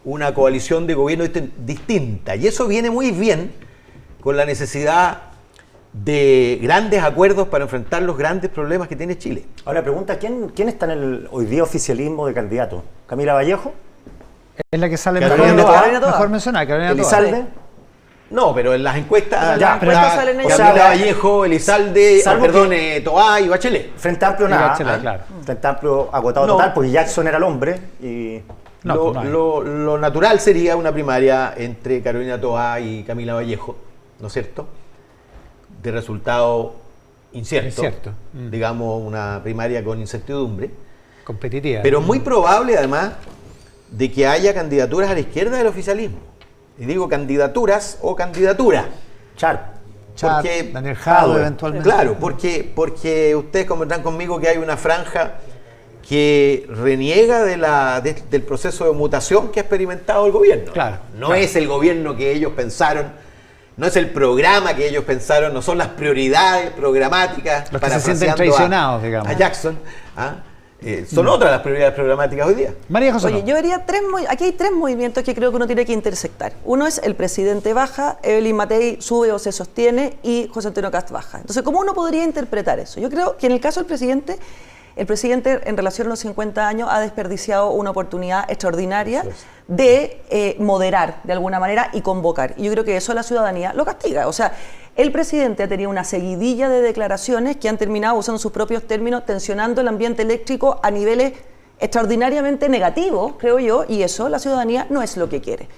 una coalición de gobierno distinta. Y eso viene muy bien con la necesidad de grandes acuerdos para enfrentar los grandes problemas que tiene Chile. Ahora, pregunta, ¿quién está en el hoy día oficialismo de candidato? ¿Camila Vallejo? Es la que sale Carolina mejor, Toa. mejor mencionada, Carolina Toa. ¿Elizalde? No, pero en las encuestas, Ya, pero pero salen ellos. Camila O sea, Vallejo, Elizalde, salvo Toá y Bachelet. Frente Amplio Y nada. Bachelet, claro. Frente Amplio agotado No. total, porque Jackson era el hombre y... No, lo, pues no hay. lo natural sería una primaria entre Carolina Toá y Camila Vallejo, ¿no es cierto? De resultado incierto. Incierto. Digamos, una primaria con incertidumbre. Competitiva. Pero es muy probable, además, de que haya candidaturas a la izquierda del oficialismo. Y digo candidaturas o candidatura. Daniel Jadwe eventualmente. Claro, porque ustedes comentan conmigo que hay una franja que reniega del proceso de mutación que ha experimentado el gobierno. No es el gobierno que ellos pensaron, no es el programa que ellos pensaron, no son las prioridades programáticas los que se sienten traicionados, digamos. A Jackson. Son otras las prioridades programáticas hoy día. María José. Oye, yo vería aquí hay tres movimientos que creo que uno tiene que intersectar. Uno es el presidente baja, Evelyn Matei sube o se sostiene y José Antonio Kast baja. Entonces, ¿cómo uno podría interpretar eso? Yo creo que en el caso del presidente en relación a los 50 años ha desperdiciado una oportunidad extraordinaria de moderar de alguna manera y convocar. Y yo creo que eso la ciudadanía lo castiga. O sea, el presidente ha tenido una seguidilla de declaraciones que han terminado, usando sus propios términos, tensionando el ambiente eléctrico a niveles extraordinariamente negativos, creo yo, y eso la ciudadanía no es lo que quiere.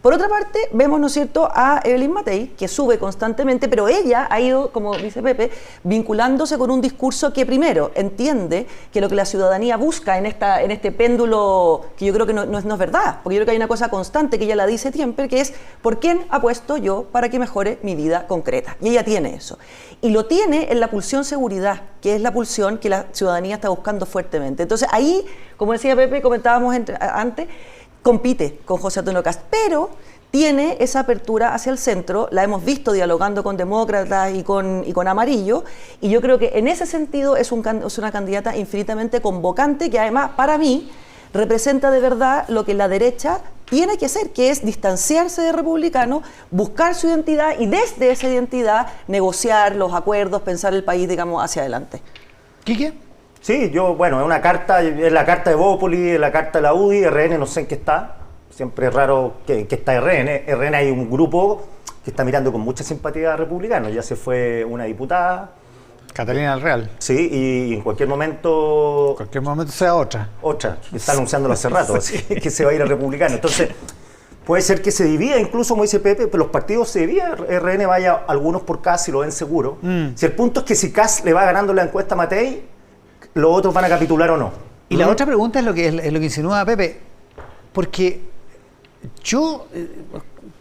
Por otra parte, vemos, ¿no es cierto?, a Evelyn Matei, que sube constantemente, pero ella ha ido, como dice Pepe, vinculándose con un discurso que primero entiende que lo que la ciudadanía busca en este péndulo, que yo creo que no es verdad, porque yo creo que hay una cosa constante que ella la dice siempre, que es ¿por quién apuesto yo para que mejore mi vida concreta? Y ella tiene eso. Y lo tiene en la pulsión seguridad, que es la pulsión que la ciudadanía está buscando fuertemente. Entonces ahí, como decía Pepe, comentábamos antes, compite con José Antonio Kast, pero tiene esa apertura hacia el centro, la hemos visto dialogando con demócratas y con amarillo, y yo creo que en ese sentido es una candidata infinitamente convocante, que además para mí representa de verdad lo que la derecha tiene que ser, que es distanciarse de republicano, buscar su identidad y desde esa identidad negociar los acuerdos, pensar el país, digamos, hacia adelante. ¿Quique? Sí, es una carta, es la carta de Bópoli, es la carta de la UDI, RN no sé en qué está, siempre es raro que está RN hay un grupo que está mirando con mucha simpatía a republicanos, ya se fue una diputada. Catalina del Real. Sí, y en cualquier momento... En cualquier momento sea otra. Otra, que está anunciándolo hace rato, así que se va a ir a republicano. Entonces, puede ser que se divida, incluso como dice Pepe, pero los partidos se dividen, RN vaya algunos por Kast si lo ven seguro. Si el punto es que si Kast le va ganando la encuesta a Matei, los otros van a capitular o no. Y la otra pregunta es lo que insinúa Pepe, porque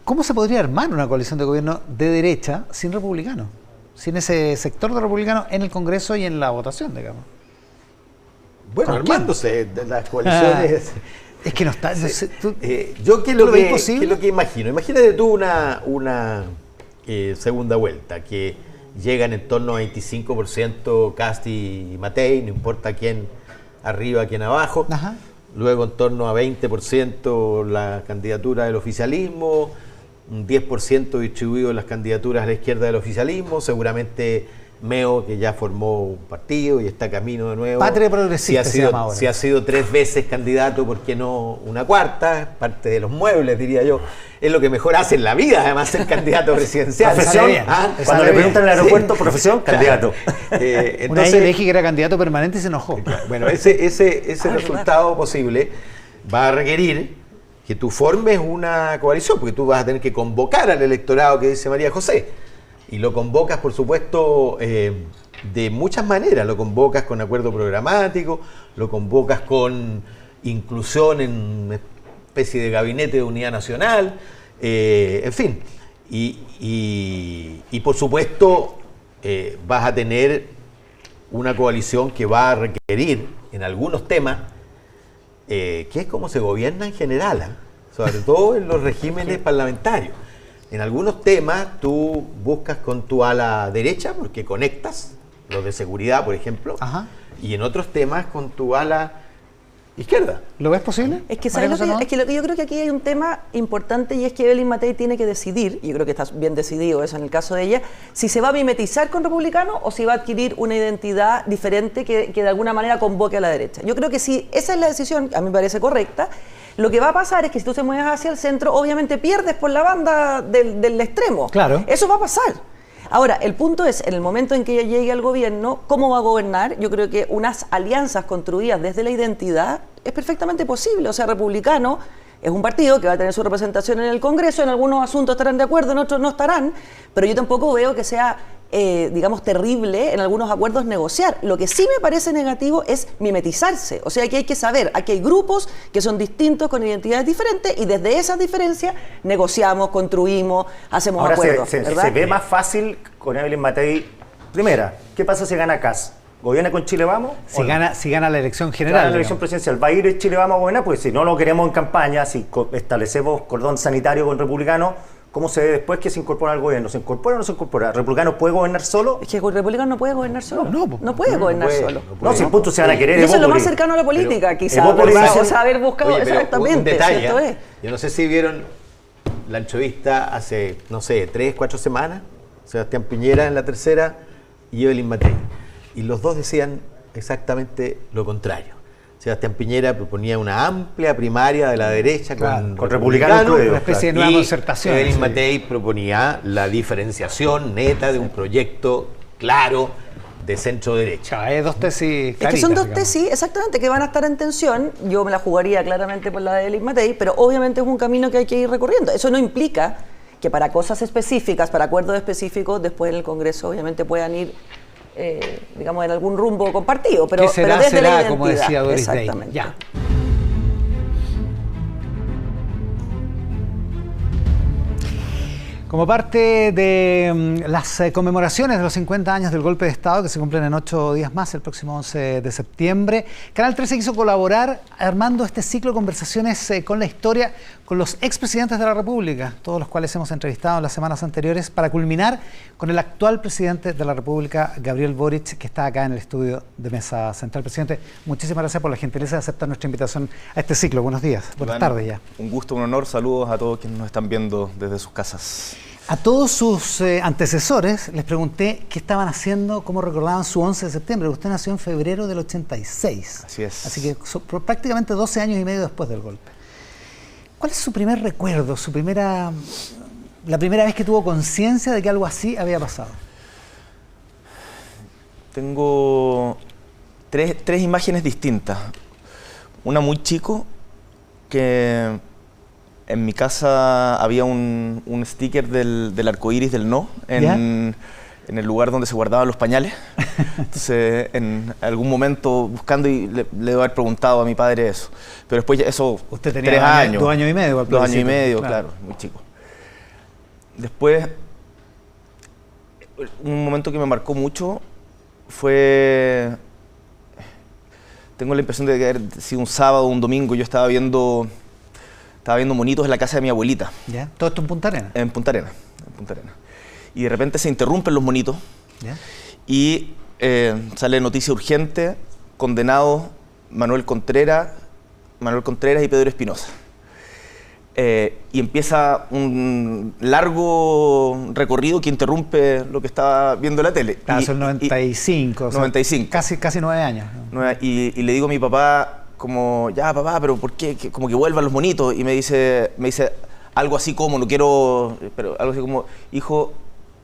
¿cómo se podría armar una coalición de gobierno de derecha sin republicanos? Sin ese sector de republicanos en el Congreso y en la votación, digamos. Bueno, armándose de las coaliciones. Es que no está. Yo qué es lo que imagino. Imagínate tú una segunda vuelta que llegan en torno a 25% Kast y Matei, no importa quién arriba, quién abajo. Ajá. Luego en torno a 20% la candidatura del oficialismo, un 10% distribuido en las candidaturas a la izquierda del oficialismo, seguramente Meo, que ya formó un partido y está camino de nuevo. Patria Progresista si ha sido 3 veces candidato, ¿por qué no una cuarta? Parte de los muebles, diría yo. Es lo que mejor hace en la vida, además, ser candidato presidencial. Profesión, cuando le preguntan en el aeropuerto, profesión, candidato. Entonces, una vez le dije que era candidato permanente y se enojó. Bueno, ese resultado posible va a requerir que tú formes una coalición, porque tú vas a tener que convocar al electorado que dice María José. Y lo convocas, por supuesto, de muchas maneras. Lo convocas con acuerdo programático, lo convocas con inclusión en una especie de gabinete de unidad nacional, en fin. Y por supuesto, vas a tener una coalición que va a requerir, en algunos temas, que es como se gobierna en general, sobre todo en los regímenes parlamentarios. En algunos temas tú buscas con tu ala derecha porque conectas, los de seguridad, por ejemplo, y en otros temas con tu ala izquierda. ¿Lo ves posible? Es que, ¿sabes lo que yo creo que aquí hay un tema importante, y es que Evelyn Matei tiene que decidir, y yo creo que está bien decidido eso en el caso de ella, si se va a mimetizar con republicanos o si va a adquirir una identidad diferente que de alguna manera convoque a la derecha. Yo creo que si esa es la decisión, a mí me parece correcta, lo que va a pasar es que si tú te mueves hacia el centro, obviamente pierdes por la banda del extremo. Claro. Eso va a pasar. Ahora, el punto es, en el momento en que ella llegue al gobierno, ¿cómo va a gobernar? Yo creo que unas alianzas construidas desde la identidad es perfectamente posible. O sea, Republicano es un partido que va a tener su representación en el Congreso, en algunos asuntos estarán de acuerdo, en otros no estarán, pero yo tampoco veo que sea digamos, terrible en algunos acuerdos negociar. Lo que sí me parece negativo es mimetizarse. O sea, que hay que saber, aquí hay grupos que son distintos, con identidades diferentes, y desde esas diferencias negociamos, construimos, hacemos Ahora acuerdos. Se ve más fácil con Evelyn Matei. Primera, ¿qué pasa si gana Kast? ¿Gobierna con Chile Vamos? Si gana la elección general. Gana la elección presidencial. ¿Va a ir Chile Vamos a gobernar? Pues si no lo queremos en campaña, si establecemos cordón sanitario con republicanos, ¿cómo se ve después que se incorpora al gobierno? ¿Se incorpora o no se incorpora? ¿Republicano puede gobernar solo? Es que el republicano no puede gobernar solo. No puede gobernar solo. No, si el punto se van a querer. Y eso es lo más cercano a la política, quizás. O sea, haber buscado exactamente. Un detalle, ¿cierto es? Yo no sé si vieron la entrevista hace, no sé, 3, 4 semanas, Sebastián Piñera en la tercera y Evelyn Matei. Y los dos decían exactamente lo contrario. Sebastián Piñera proponía una amplia primaria de la derecha con republicanos, una especie de nueva concertación. Evelyn Matei proponía la diferenciación neta de un proyecto claro de centro derecha. Dos tesis claritas, es que son dos tesis, exactamente, que van a estar en tensión. Yo me la jugaría claramente por la de Evelyn Matei, pero obviamente es un camino que hay que ir recorriendo. Eso no implica que para cosas específicas, para acuerdos específicos, después en el Congreso obviamente puedan ir digamos, en algún rumbo compartido, pero desde la identidad, como decía Doris exactamente. Day. Ya. Como parte de las conmemoraciones de los 50 años del golpe de Estado, que se cumplen en 8 días más, el próximo 11 de septiembre, Canal 13 quiso colaborar armando este ciclo de conversaciones con la historia, con los expresidentes de la República, todos los cuales hemos entrevistado en las semanas anteriores, para culminar con el actual presidente de la República, Gabriel Boric, que está acá en el estudio de Mesa Central. Presidente, muchísimas gracias por la gentileza de aceptar nuestra invitación a este ciclo. Buenos días, buenas tardes ya. Un gusto, un honor, saludos a todos quienes nos están viendo desde sus casas. A todos sus antecesores les pregunté qué estaban haciendo, cómo recordaban su 11 de septiembre. Usted nació en febrero del 86. Así es. Así que prácticamente 12 años y medio después del golpe. ¿Cuál es su primer recuerdo, la primera vez que tuvo conciencia de que algo así había pasado? Tengo tres imágenes distintas. Una muy chico, que en mi casa había un sticker del arco iris del no en el lugar donde se guardaban los pañales. Entonces, en algún momento buscando, y le debo haber preguntado a mi padre eso. Pero después eso, usted tenía 3 años. 2 años y medio. 2 años y medio, claro, muy chico. Después, un momento que me marcó mucho fue... Tengo la impresión de que haber sido un sábado o un domingo. Yo estaba viendo monitos en la casa de mi abuelita. ¿Ya? ¿Todo esto en Punta Arenas? En Punta Arenas. Y de repente se interrumpen los monitos. ¿Ya? Y sale noticia urgente: condenados Manuel Contreras y Pedro Espinosa. Y empieza un largo recorrido que interrumpe lo que estaba viendo la tele. Son 95. 95. Casi 9 años. Y le digo a mi papá, como, ya papá, pero ¿por qué? Como que vuelvan los monitos. Y me dice algo así como, no quiero, pero algo así como, hijo,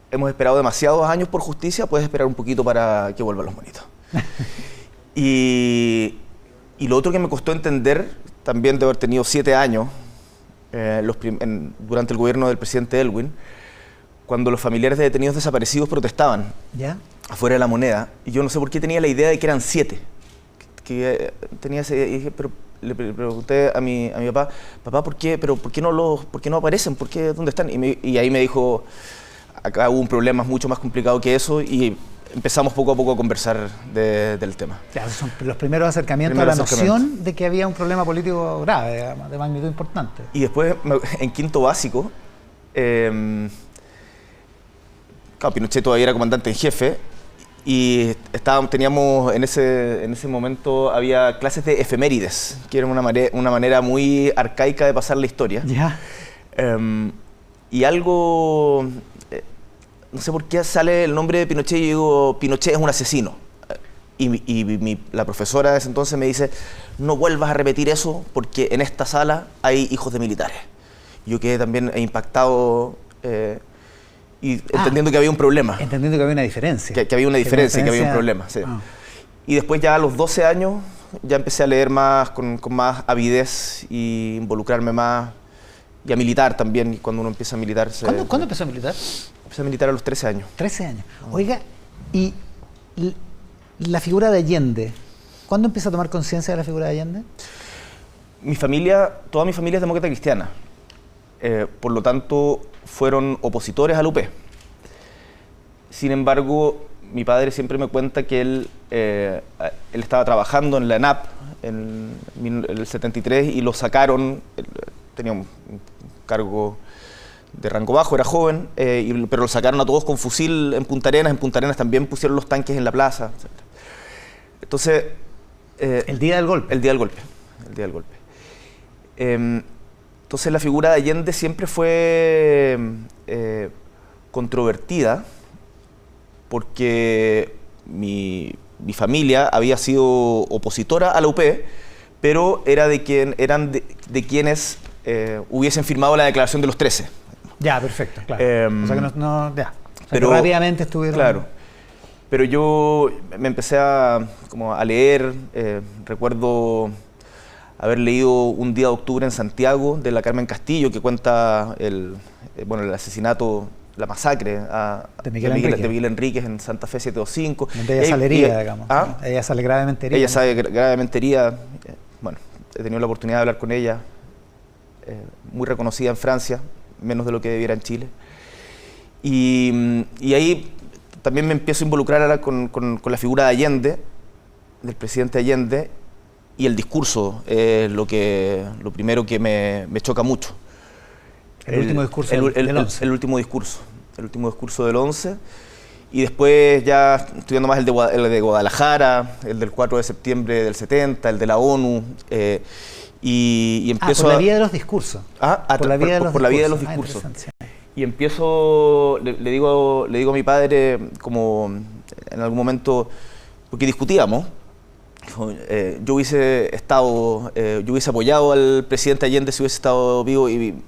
hemos esperado demasiados años por justicia, puedes esperar un poquito para que vuelvan los monitos. Y lo otro que me costó entender, también de haber tenido 7 años, durante el gobierno del presidente Elwin, cuando los familiares de detenidos desaparecidos protestaban afuera de la Moneda, y yo no sé por qué tenía la idea de que eran 7. Tenía ese, y dije, pero le pregunté a mi papá, ¿por qué no aparecen? ¿Dónde están? Y ahí me dijo, acá hubo un problema mucho más complicado que eso, y empezamos poco a poco a conversar del tema. Claro, son los primeros acercamientos a la noción de que había un problema político grave, de magnitud importante. Y después, en quinto básico, claro, Pinochet todavía era comandante en jefe, y teníamos en ese momento había clases de efemérides, que era una manera muy arcaica de pasar la historia. Y algo, no sé por qué sale el nombre de Pinochet y yo digo, Pinochet es un asesino. Y la profesora de ese entonces me dice, no vuelvas a repetir eso porque en esta sala hay hijos de militares. Yo quedé también impactado, y entendiendo que había un problema. Entendiendo que había una diferencia. Que había una diferencia y que había un problema, sí. Y después ya a los 12 años ya empecé a leer más, con más avidez, y involucrarme más, y a militar también. Y cuando uno empieza a militar... ¿Cuándo empezó a militar? Empecé a militar a los 13 años. 13 años. Oiga, y la figura de Allende, ¿cuándo empieza a tomar conciencia de la figura de Allende? Toda mi familia es demócrata cristiana. Por lo tanto, fueron opositores a la UP. Sin embargo, mi padre siempre me cuenta que él estaba trabajando en la ENAP en el 73 y lo sacaron, tenía un cargo de rango bajo, era joven, pero lo sacaron a todos con fusil en Punta Arenas también pusieron los tanques en la plaza, etc. Entonces... el día del golpe. El día del golpe. Entonces la figura de Allende siempre fue controvertida porque mi familia había sido opositora a la UP, pero eran de quienes hubiesen firmado la Declaración de los 13. Ya, perfecto, claro. O sea que ya. Pero rápidamente estuvieron... Claro. Pero yo me empecé a leer, recuerdo haber leído Un día de octubre en Santiago, de la Carmen Castillo, que cuenta el asesinato, la masacre de Miguel Enríquez en Santa Fe 725. Donde ella sale herida, digamos. ¿Ah? Ella sale gravemente herida. Ella sale gravemente herida. Bueno, he tenido la oportunidad de hablar con ella, muy reconocida en Francia, menos de lo que debiera en Chile. Y ahí también me empiezo a involucrar ahora con la figura de Allende, del presidente Allende, y el discurso, lo primero que me choca mucho. El último discurso del 11. El último discurso del 11. Y después ya estudiando más el de Guadalajara, el del 4 de septiembre del 70, el de la ONU. Y empiezo por la vía de los discursos. Por la vía de los discursos. Y empiezo, le digo a mi padre, como en algún momento, porque discutíamos, yo hubiese apoyado al presidente Allende si hubiese estado vivo, y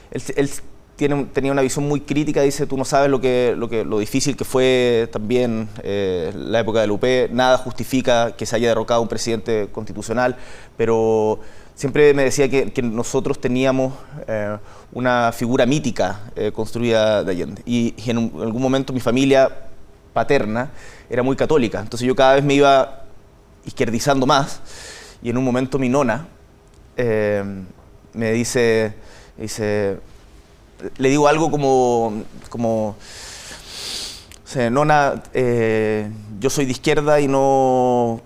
él tenía una visión muy crítica. Dice: tú no sabes lo difícil que fue también la época de la UP, nada justifica que se haya derrocado un presidente constitucional, pero siempre me decía que nosotros teníamos una figura mítica construida de Allende, y en algún momento mi familia paterna era muy católica, entonces yo cada vez me iba izquierdizando más, y en un momento mi nona me dice, le digo algo como nona, yo soy de izquierda y no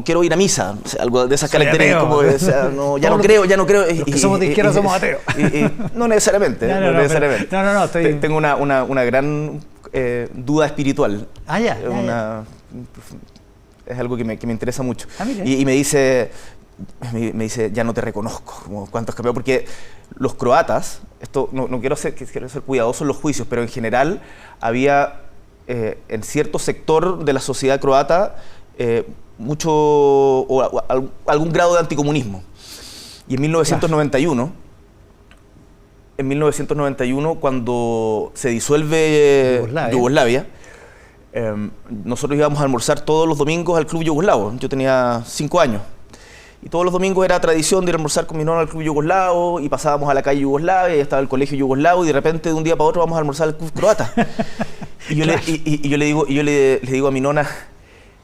quiero ir a misa, o sea, algo de esas características, como, o sea, ya no creo. Los que somos de izquierda somos ateos. No necesariamente. No, tengo una gran duda espiritual. Es algo que me interesa mucho. Y me dice, ya no te reconozco, como cuánto has cambiado, porque los croatas, esto no quiero ser cuidadoso en los juicios, pero en general había en cierto sector de la sociedad croata algún grado de anticomunismo. Y en 1991, cuando se disuelve Yugoslavia, nosotros íbamos a almorzar todos los domingos al Club Yugoslavo. Yo tenía 5 años. Y todos los domingos era tradición de ir a almorzar con mi nona al Club Yugoslavo, y pasábamos a la calle Yugoslavia, y estaba el colegio yugoslavo, y de repente de un día para otro vamos a almorzar al Club Croata. Y yo, le digo a mi nona,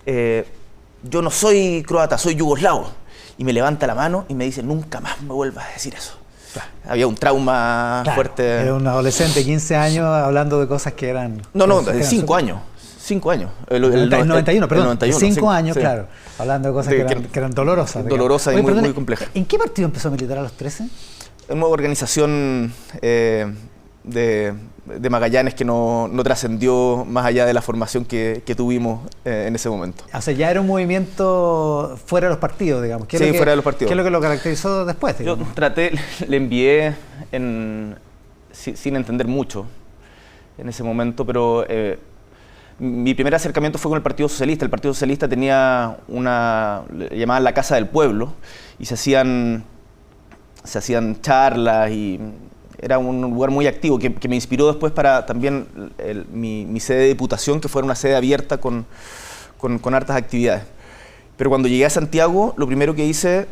yo no soy croata, soy yugoslavo. Y me levanta la mano y me dice: nunca más me vuelvas a decir eso. Había un trauma fuerte. Era un adolescente, 15 años, hablando de cosas que eran... de 5 años. 5 años. El 91, perdón. 5 años, sí. Claro. Hablando de cosas que eran dolorosas. Dolorosas y muy complejas. ¿En qué partido empezó a militar a los 13? En una organización de Magallanes que no trascendió más allá de la formación que tuvimos en ese momento. O sea, ya era un movimiento fuera de los partidos, digamos. Fuera de los partidos. ¿Qué es lo que lo caracterizó después? Digamos? Yo le envié sin entender mucho en ese momento, pero mi primer acercamiento fue con el Partido Socialista. El Partido Socialista tenía le llamaban la Casa del Pueblo, y se hacían charlas, y era un lugar muy activo que me inspiró después para también mi sede de diputación, que fuera una sede abierta con hartas actividades. Pero cuando llegué a Santiago, lo primero que hice,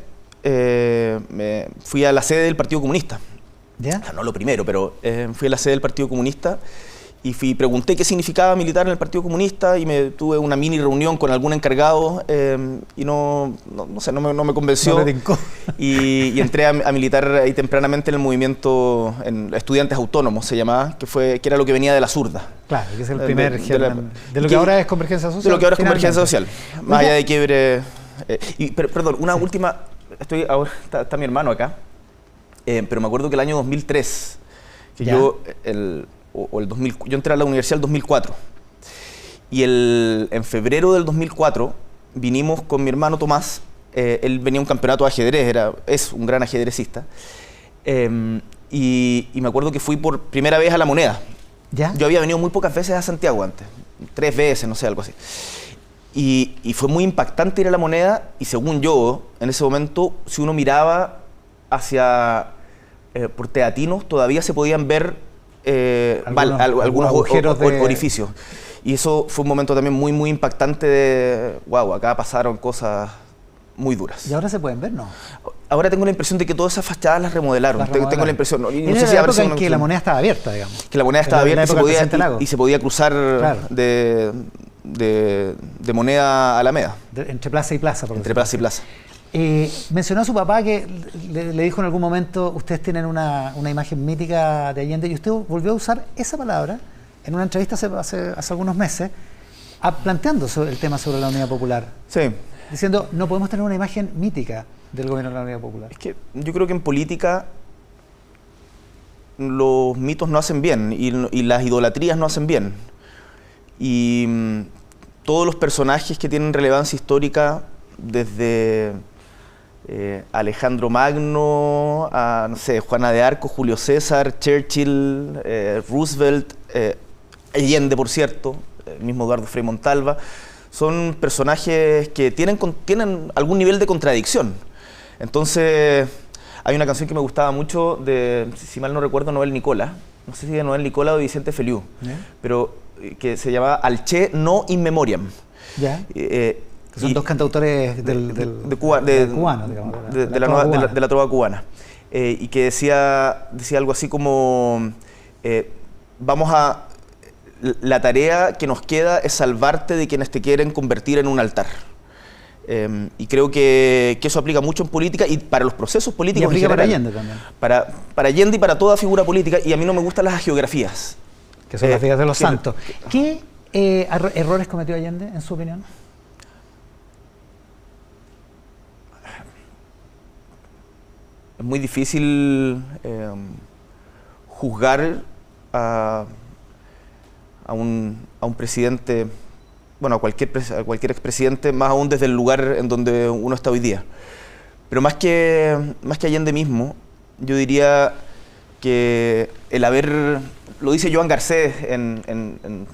fui a la sede del Partido Comunista, ¿Ya? O sea, no lo primero, pero fui a la sede del Partido Comunista y pregunté qué significaba militar en el Partido Comunista y tuve una mini reunión con algún encargado y no me convenció. No le tincó. Y entré a militar ahí tempranamente en el movimiento en Estudiantes Autónomos, se llamaba, que era lo que venía de la zurda. Claro, que es el primer germen de lo que ahora es Convergencia Social. De lo que ahora es Convergencia Social, más allá de quiebre. Perdón, una última, ahora está mi hermano acá, pero me acuerdo que el año 2003, que yo entré a la universidad el 2004, y en febrero del 2004 vinimos con mi hermano Tomás, él venía a un campeonato de ajedrez, es un gran ajedrecista, y me acuerdo que fui por primera vez a La Moneda. ¿Ya? Yo había venido muy pocas veces a Santiago antes, 3 veces, no sé, algo así. Y fue muy impactante ir a La Moneda, y según yo, en ese momento, si uno miraba hacia por Teatinos, todavía se podían ver algunos agujeros de orificios. Y eso fue un momento también muy, muy impactante de, wow, acá pasaron cosas muy duras. ¿Y ahora se pueden ver, no? Ahora tengo la impresión de que todas esas fachadas las remodelaron. Tengo la impresión. No sé si la época en que La Moneda estaba abierta, digamos. Que La Moneda estaba abierta y se podía cruzar, claro, de Moneda a Alameda. Entre plaza y plaza. Entre plaza y plaza. Mencionó a su papá que le dijo en algún momento, ustedes tienen una imagen mítica de Allende, y usted volvió a usar esa palabra en una entrevista hace algunos meses, planteando el tema sobre la Unidad Popular. Sí. Diciendo, no podemos tener una imagen mítica del gobierno de la Unidad Popular. Es que yo creo que en política los mitos no hacen bien y las idolatrías no hacen bien. Y todos los personajes que tienen relevancia histórica, desde Alejandro Magno a, no sé, Juana de Arco, Julio César, Churchill, Roosevelt, Allende, por cierto, el mismo Eduardo Frei Montalva, son personajes que tienen algún nivel de contradicción. Entonces, hay una canción que me gustaba mucho de, si mal no recuerdo, Noel Nicola, no sé si de Noel Nicola o de Vicente Feliú, pero que se llamaba Al Che no in memoriam. ¿Ya? Son dos cantautores de la trova cubana. Y que decía algo así como, la tarea que nos queda es salvarte de quienes te quieren convertir en un altar. Y creo que eso aplica mucho en política y para los procesos políticos. Y aplica para Allende también. Para Allende y para toda figura política. Y a mí no me gustan las hagiografías. Que son las vidas de los santos. ¿Qué errores cometió Allende, en su opinión? Es muy difícil juzgar a un presidente, bueno, a cualquier expresidente, más aún desde el lugar en donde uno está hoy día. Pero más que Allende mismo, yo diría que lo dice Joan Garcés en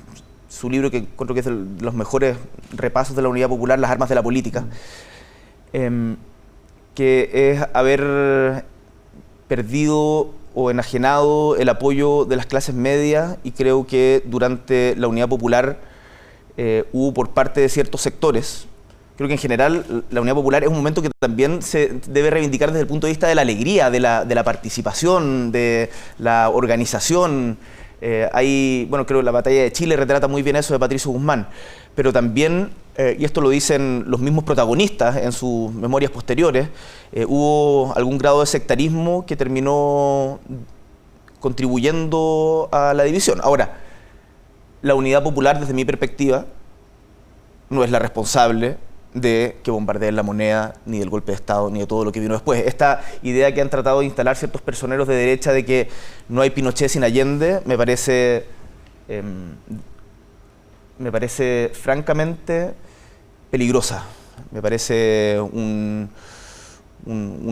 su libro, que encuentro que es de los mejores repasos de la Unidad Popular, Las armas de la política, que es haber perdido o enajenado el apoyo de las clases medias, y creo que durante la Unidad Popular hubo por parte de ciertos sectores. Creo que en general la Unidad Popular es un momento que también se debe reivindicar desde el punto de vista de la alegría, de la participación, de la organización. Creo que la batalla de Chile retrata muy bien eso de Patricio Guzmán, pero también, y esto lo dicen los mismos protagonistas en sus memorias posteriores, hubo algún grado de sectarismo que terminó contribuyendo a la división. Ahora, la Unidad Popular, desde mi perspectiva, no es la responsable de que bombardeen La Moneda, ni del golpe de Estado, ni de todo lo que vino después. Esta idea que han tratado de instalar ciertos personeros de derecha de que no hay Pinochet sin Allende, me parece francamente peligrosa. Me parece un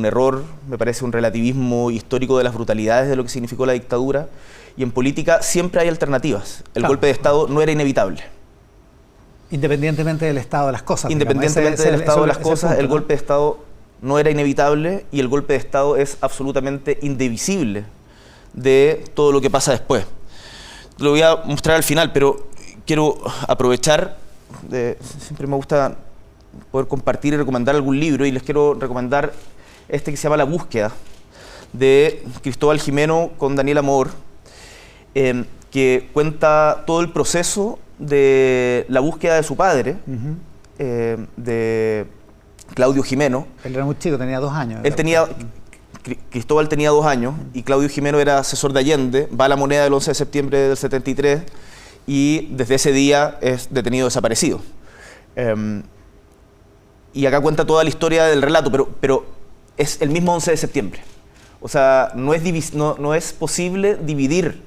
error, me parece un relativismo histórico de las brutalidades de lo que significó la dictadura. Y en política siempre hay alternativas. El golpe de Estado no era inevitable. Independientemente del estado de las cosas. Independientemente del estado de las cosas, el golpe de Estado no era inevitable, y el golpe de Estado es absolutamente indivisible de todo lo que pasa después. Lo voy a mostrar al final, pero quiero aprovechar, siempre me gusta poder compartir y recomendar algún libro, y les quiero recomendar este que se llama La Búsqueda, de Cristóbal Jimeno con Daniela Moore, que cuenta todo el proceso de la búsqueda de su padre, de Claudio Jimeno. Él era muy chico, tenía 2 años. Cristóbal tenía 2 años y Claudio Jimeno era asesor de Allende, va a la Moneda el 11 de septiembre del 73 y desde ese día es detenido desaparecido. Y acá cuenta toda la historia del relato, pero es el mismo 11 de septiembre. O sea, no es posible dividir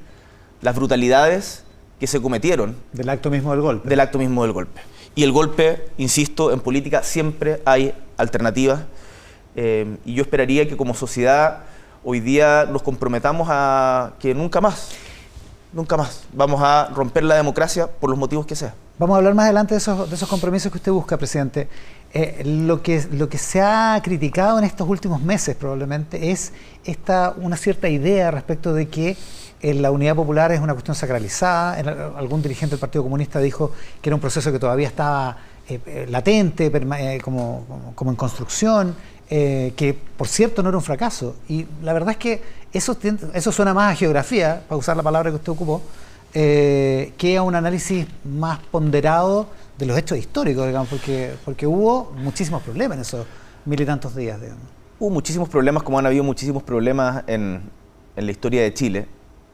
las brutalidades que se cometieron. Del acto mismo del golpe. Del acto mismo del golpe. Y el golpe, insisto, en política siempre hay alternativas. Y yo esperaría que como sociedad hoy día nos comprometamos a que nunca más vamos a romper la democracia por los motivos que sea. Vamos a hablar más adelante de esos compromisos que usted busca, presidente. Lo que se ha criticado en estos últimos meses probablemente es una cierta idea respecto de que la unidad popular es una cuestión sacralizada. Algún dirigente del Partido Comunista dijo que era un proceso que todavía estaba latente, como en construcción, que por cierto no era un fracaso. Y la verdad es que eso suena más a geografía, para usar la palabra que usted ocupó, que a un análisis más ponderado de los hechos históricos, digamos, porque hubo muchísimos problemas en esos 1000 y tantos días, digamos. Hubo muchísimos problemas, como han habido muchísimos problemas en la historia de Chile,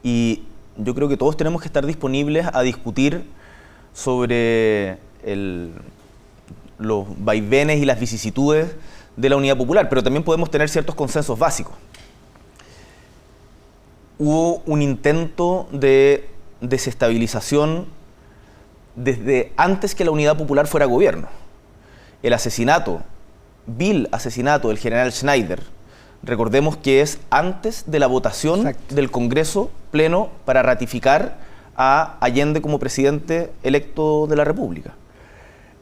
y yo creo que todos tenemos que estar disponibles a discutir sobre los vaivenes y las vicisitudes de la unidad popular, pero también podemos tener ciertos consensos básicos. Hubo un intento de desestabilización desde antes que la unidad popular fuera gobierno. El vil asesinato del general Schneider, recordemos que es antes de la votación del Congreso Pleno para ratificar a Allende como presidente electo de la República.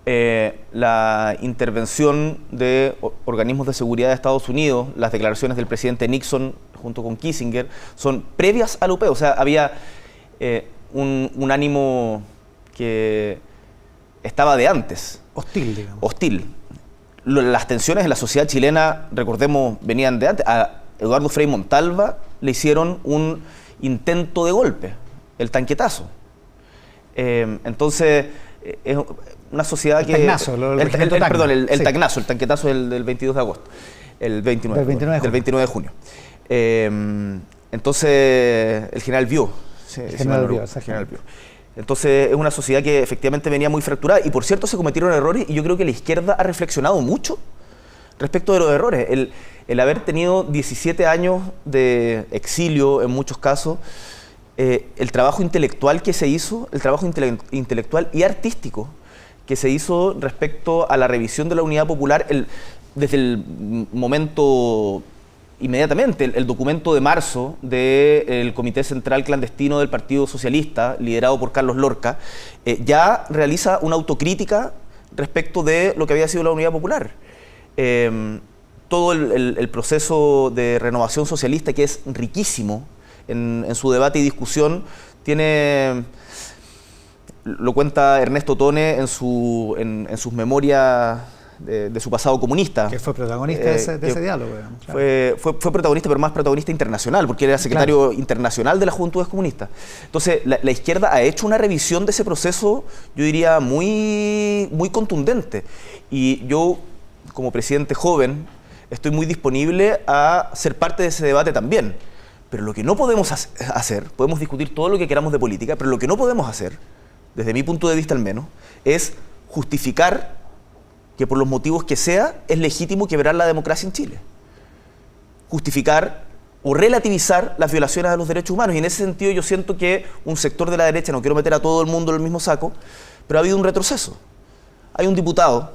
La intervención de organismos de seguridad de Estados Unidos, las declaraciones del presidente Nixon junto con Kissinger, son previas al UP. O sea, había un ánimo que estaba de antes. Hostil, digamos. Hostil. Las tensiones en la sociedad chilena, recordemos, venían de antes. A Eduardo Frei Montalva le hicieron un intento de golpe, el tanquetazo. Entonces, es una sociedad que... Tacnazo, el tacnazo, el tanquetazo del 22 de agosto, del 29 de junio. Entonces, el general vio. Entonces es una sociedad que efectivamente venía muy fracturada y por cierto se cometieron errores y yo creo que la izquierda ha reflexionado mucho respecto de los errores. El haber tenido 17 años de exilio en muchos casos, el trabajo intelectual que se hizo, el trabajo intelectual y artístico que se hizo respecto a la revisión de la unidad popular desde el momento... Inmediatamente, el documento de marzo del Comité Central Clandestino del Partido Socialista, liderado por Carlos Lorca, ya realiza una autocrítica respecto de lo que había sido la Unidad Popular. Todo el proceso de renovación socialista, que es riquísimo en su debate y discusión, lo cuenta Ernesto Tone en sus memorias de su pasado comunista. Que fue protagonista de ese diálogo. Digamos, claro. Fue protagonista, pero más protagonista internacional, porque era secretario internacional de las Juventudes Comunistas. Entonces, la izquierda ha hecho una revisión de ese proceso, yo diría, muy, muy contundente. Y yo, como presidente joven, estoy muy disponible a ser parte de ese debate también. Pero lo que no podemos hacer, podemos discutir todo lo que queramos de política, pero lo que no podemos hacer, desde mi punto de vista al menos, es justificar que por los motivos que sea, es legítimo quebrar la democracia en Chile. Justificar o relativizar las violaciones a los derechos humanos. Y en ese sentido yo siento que un sector de la derecha, no quiero meter a todo el mundo en el mismo saco, pero ha habido un retroceso. Hay un diputado,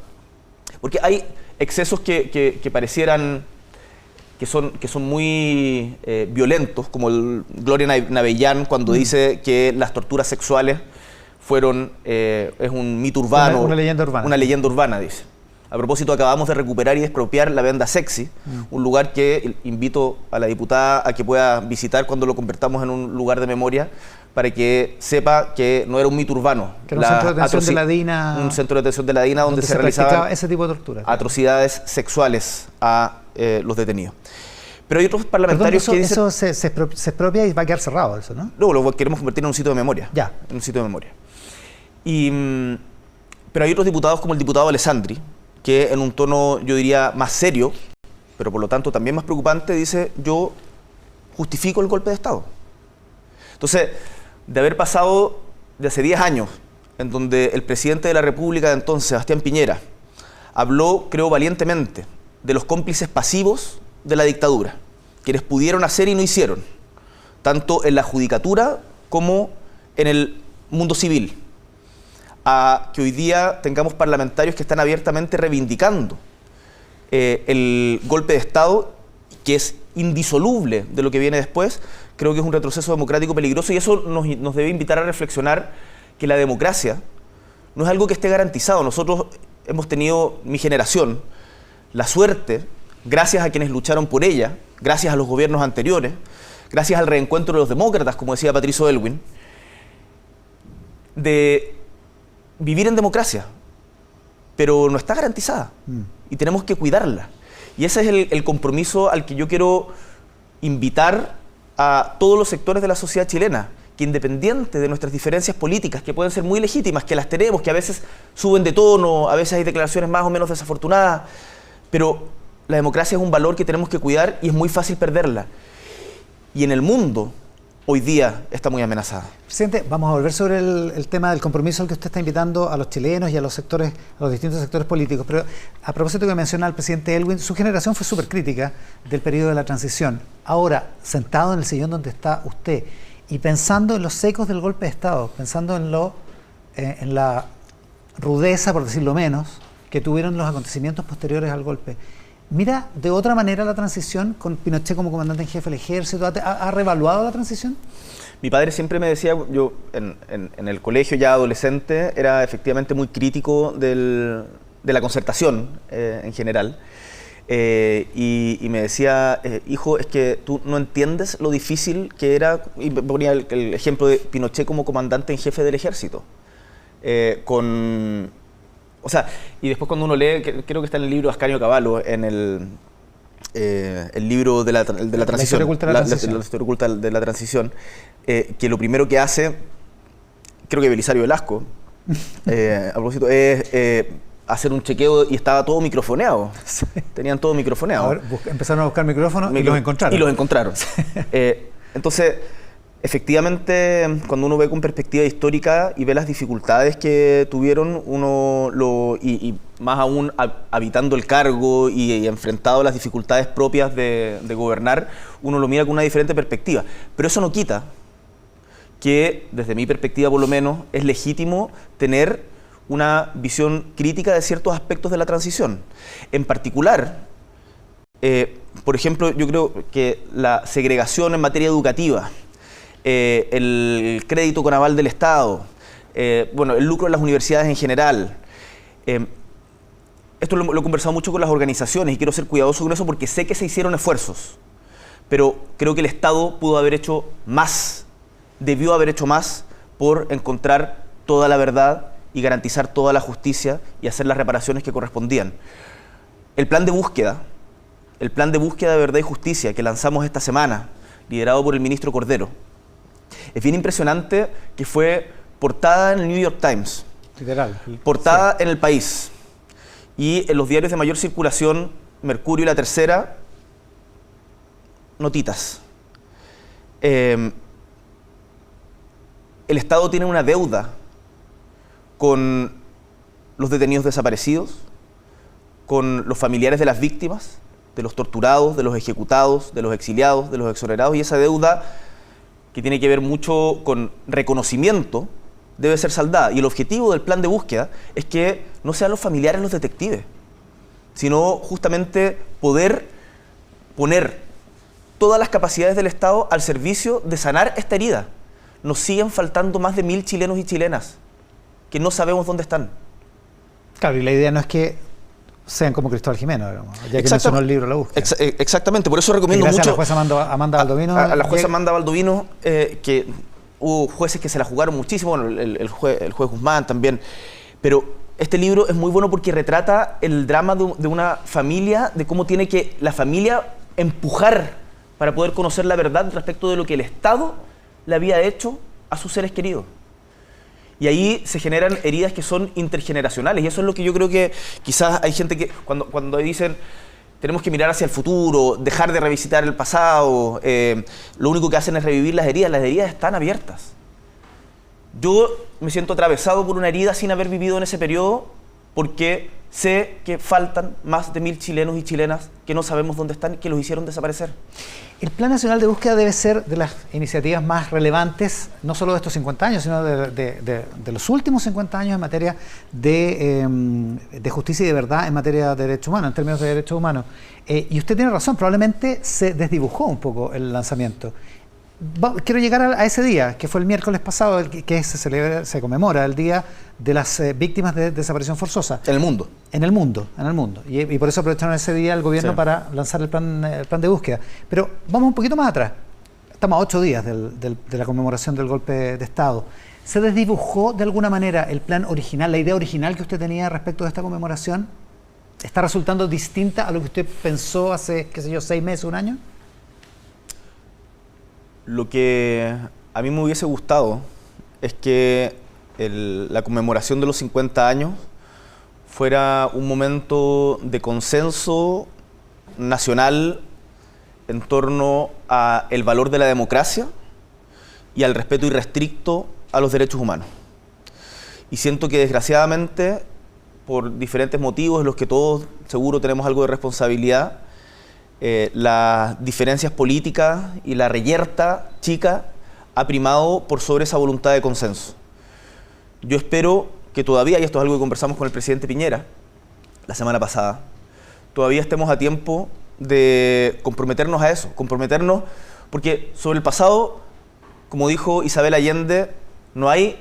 porque hay excesos que parecieran que son muy violentos, como el Gloria Navellán cuando dice que las torturas sexuales fueron, es un mito urbano. Una leyenda urbana. Una leyenda urbana, dice. A propósito, acabamos de recuperar y expropiar la Venda Sexy, un lugar que invito a la diputada a que pueda visitar cuando lo convertamos en un lugar de memoria, para que sepa que no era un mito urbano. Que era un centro de detención de la DINA. Un centro de detención de la DINA donde se realizaban ese tipo de torturas. Atrocidades sexuales a los detenidos. Pero hay otros parlamentarios que dicen... Eso se expropia y va a quedar cerrado eso, ¿no? No, lo queremos convertir en un sitio de memoria. Ya. En un sitio de memoria. Pero hay otros diputados como el diputado Alessandri, que en un tono, yo diría, más serio, pero por lo tanto también más preocupante, dice: yo justifico el golpe de Estado. Entonces, de haber pasado de hace 10 años, en donde el presidente de la República de entonces, Sebastián Piñera, habló, creo valientemente, de los cómplices pasivos de la dictadura, quienes pudieron hacer y no hicieron, tanto en la judicatura como en el mundo civil, a que hoy día tengamos parlamentarios que están abiertamente reivindicando el golpe de Estado, que es indisoluble de lo que viene después. Creo que es un retroceso democrático peligroso, y eso nos debe invitar a reflexionar que la democracia no es algo que esté garantizado. Nosotros hemos tenido, mi generación, la suerte, gracias a quienes lucharon por ella, gracias a los gobiernos anteriores, gracias al reencuentro de los demócratas, como decía Patricio Aylwin, de vivir en democracia, pero no está garantizada y tenemos que cuidarla. Y ese es el compromiso al que yo quiero invitar a todos los sectores de la sociedad chilena, que independiente de nuestras diferencias políticas, que pueden ser muy legítimas, que las tenemos, que a veces suben de tono, a veces hay declaraciones más o menos desafortunadas, pero la democracia es un valor que tenemos que cuidar y es muy fácil perderla. Y en el mundo, hoy día está muy amenazada. Presidente, vamos a volver sobre el tema del compromiso al que usted está invitando a los chilenos y a los sectores, a los distintos sectores políticos. Pero a propósito que menciona el presidente Aylwin, su generación fue súper crítica del periodo de la transición. Ahora, sentado en el sillón donde está usted y pensando en los ecos del golpe de Estado, pensando en la rudeza, por decirlo menos, que tuvieron los acontecimientos posteriores al golpe, ¿mira de otra manera la transición con Pinochet como comandante en jefe del ejército? ¿Ha reevaluado la transición? Mi padre siempre me decía, yo en el colegio ya adolescente era efectivamente muy crítico de la concertación en general, y me decía, hijo, es que tú no entiendes lo difícil que era, y ponía el ejemplo de Pinochet como comandante en jefe del ejército, o sea, y después cuando uno lee, creo que está en el libro de Ascanio Cavallo, en el libro de la transición, la historia oculta de la transición, que lo primero que hace, creo que Belisario Velasco, a propósito, es hacer un chequeo, y estaba todo microfoneado. Sí. Tenían todo microfoneado. Ahora, empezaron a buscar micrófonos y los encontraron. Y los encontraron. Entonces, efectivamente, cuando uno ve con perspectiva histórica y ve las dificultades que tuvieron, y más aún habitando el cargo y enfrentado a las dificultades propias de gobernar, uno lo mira con una diferente perspectiva. Pero eso no quita que, desde mi perspectiva por lo menos, es legítimo tener una visión crítica de ciertos aspectos de la transición. En particular, por ejemplo, yo creo que la segregación en materia educativa, el crédito con aval del Estado, el lucro de las universidades en general. Esto lo he conversado mucho con las organizaciones y quiero ser cuidadoso con eso porque sé que se hicieron esfuerzos, pero creo que el Estado pudo haber hecho más, debió haber hecho más por encontrar toda la verdad y garantizar toda la justicia y hacer las reparaciones que correspondían. El plan de búsqueda de verdad y justicia que lanzamos esta semana, liderado por el ministro Cordero, es bien impresionante, que fue portada en el New York Times, literal, portada en El País, y en los diarios de mayor circulación, Mercurio y La Tercera, notitas. El Estado tiene una deuda con los detenidos desaparecidos, con los familiares de las víctimas, de los torturados, de los ejecutados, de los exiliados, de los exonerados, y esa deuda, que tiene que ver mucho con reconocimiento, debe ser saldada. Y el objetivo del plan de búsqueda es que no sean los familiares los detectives, sino justamente poder poner todas las capacidades del Estado al servicio de sanar esta herida. Nos siguen faltando más de 1000 chilenos y chilenas que no sabemos dónde están. Claro, y la idea no es que sean como Cristóbal Jimeno, digamos, ya que mencionó el libro La Búsqueda. Exactamente, por eso recomiendo mucho... A la jueza Amanda Baldovino. A la jueza Amanda Baldovino, que hubo jueces que se la jugaron muchísimo, bueno, el juez Guzmán también, pero este libro es muy bueno porque retrata el drama de una familia, de cómo tiene que la familia empujar para poder conocer la verdad respecto de lo que el Estado le había hecho a sus seres queridos. Y ahí se generan heridas que son intergeneracionales, y eso es lo que yo creo que quizás hay gente que cuando dicen tenemos que mirar hacia el futuro, dejar de revisitar el pasado, lo único que hacen es revivir las heridas están abiertas. Yo me siento atravesado por una herida sin haber vivido en ese periodo, porque sé que faltan más de 1000 chilenos y chilenas que no sabemos dónde están y que los hicieron desaparecer. El Plan Nacional de Búsqueda debe ser de las iniciativas más relevantes, no solo de estos 50 años, sino de los últimos 50 años en materia de justicia y de verdad en materia de derechos humanos, en términos de derechos humanos. Y usted tiene razón, probablemente se desdibujó un poco el lanzamiento. Quiero llegar a ese día, que fue el miércoles pasado, que se conmemora el Día de las Víctimas de Desaparición Forzosa. En el mundo. En el mundo. Y por eso aprovecharon ese día el gobierno para lanzar el plan de búsqueda. Pero vamos un poquito más atrás. Estamos a 8 días de la conmemoración del golpe de Estado. ¿Se desdibujó de alguna manera el plan original, la idea original que usted tenía respecto de esta conmemoración? ¿Está resultando distinta a lo que usted pensó hace, 6 meses, un año? Lo que a mí me hubiese gustado es que la conmemoración de los 50 años fuera un momento de consenso nacional en torno al valor de la democracia y al respeto irrestricto a los derechos humanos. Y siento que desgraciadamente, por diferentes motivos en los que todos seguro tenemos algo de responsabilidad, las diferencias políticas y la reyerta chica ha primado por sobre esa voluntad de consenso. Yo espero que todavía, y esto es algo que conversamos con el presidente Piñera la semana pasada, todavía estemos a tiempo de comprometernos a eso, porque sobre el pasado, como dijo Isabel Allende, nadie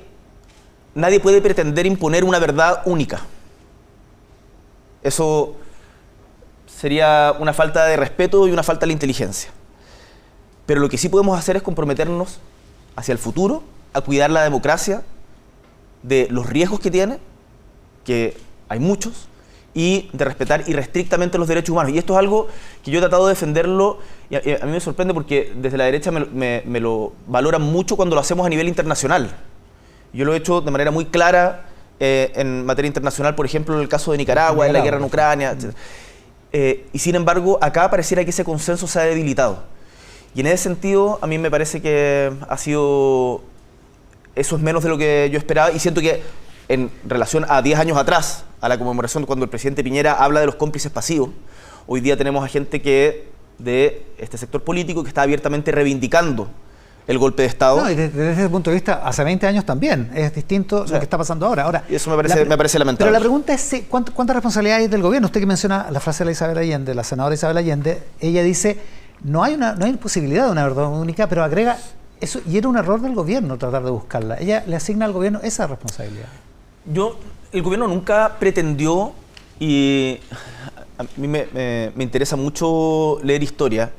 puede pretender imponer una verdad única. Eso sería una falta de respeto y una falta de la inteligencia. Pero lo que sí podemos hacer es comprometernos hacia el futuro, a cuidar la democracia de los riesgos que tiene, que hay muchos, y de respetar irrestrictamente los derechos humanos. Y esto es algo que yo he tratado de defenderlo, y a mí me sorprende porque desde la derecha me lo valoran mucho cuando lo hacemos a nivel internacional. Yo lo he hecho de manera muy clara en materia internacional, por ejemplo, en el caso de Nicaragua, en la guerra en Ucrania, etc. Y sin embargo, acá pareciera que ese consenso se ha debilitado. Y en ese sentido, a mí me parece que eso es menos de lo que yo esperaba, y siento que en relación a 10 años atrás, a la conmemoración cuando el presidente Piñera habla de los cómplices pasivos, hoy día tenemos a gente de este sector político que está abiertamente reivindicando el golpe de Estado. No, y desde ese punto de vista, hace 20 años también es distinto lo que está pasando ahora. Y eso me parece lamentable. Pero la pregunta es, ¿cuánta responsabilidad hay del gobierno? Usted que menciona la frase de la Isabel Allende, la senadora Isabel Allende, ella dice, no hay posibilidad de una verdad única, pero agrega, eso, y era un error del gobierno tratar de buscarla. Ella le asigna al gobierno esa responsabilidad. El gobierno nunca pretendió, y a mí me interesa mucho leer historia,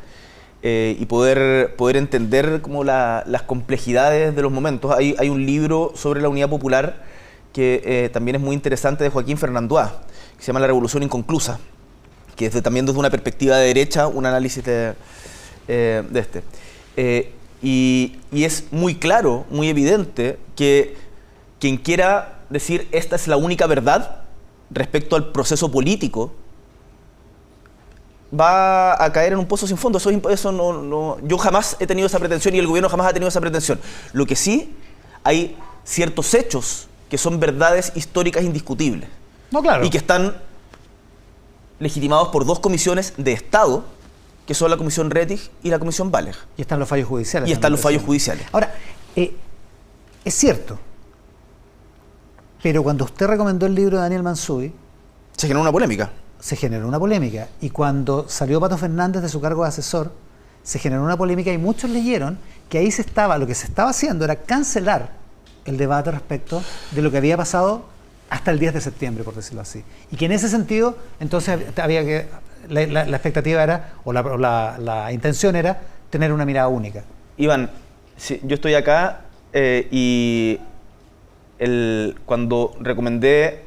y poder entender como las complejidades de los momentos. Hay un libro sobre la Unidad Popular que también es muy interesante, de Joaquín Fernandois, que se llama La Revolución Inconclusa, que es también desde una perspectiva de derecha, un análisis de este. Y es muy claro, muy evidente, que quien quiera decir esta es la única verdad respecto al proceso político va a caer en un pozo sin fondo. Eso no, yo jamás he tenido esa pretensión y el gobierno jamás ha tenido esa pretensión. Lo que sí, hay ciertos hechos que son verdades históricas indiscutibles. No, claro. Y que están legitimados por 2 comisiones de Estado, que son la Comisión Rettig y la Comisión Valeg. Y están los fallos judiciales. Ahora, es cierto, pero cuando usted recomendó el libro de Daniel Mansuy, se generó una polémica. Y cuando salió Pato Fernández de su cargo de asesor, se generó una polémica y muchos leyeron que ahí lo que se estaba haciendo era cancelar el debate respecto de lo que había pasado hasta el 10 de septiembre, por decirlo así. Y que en ese sentido, entonces la expectativa era, o la intención era, tener una mirada única. Iván, sí, yo estoy acá y cuando recomendé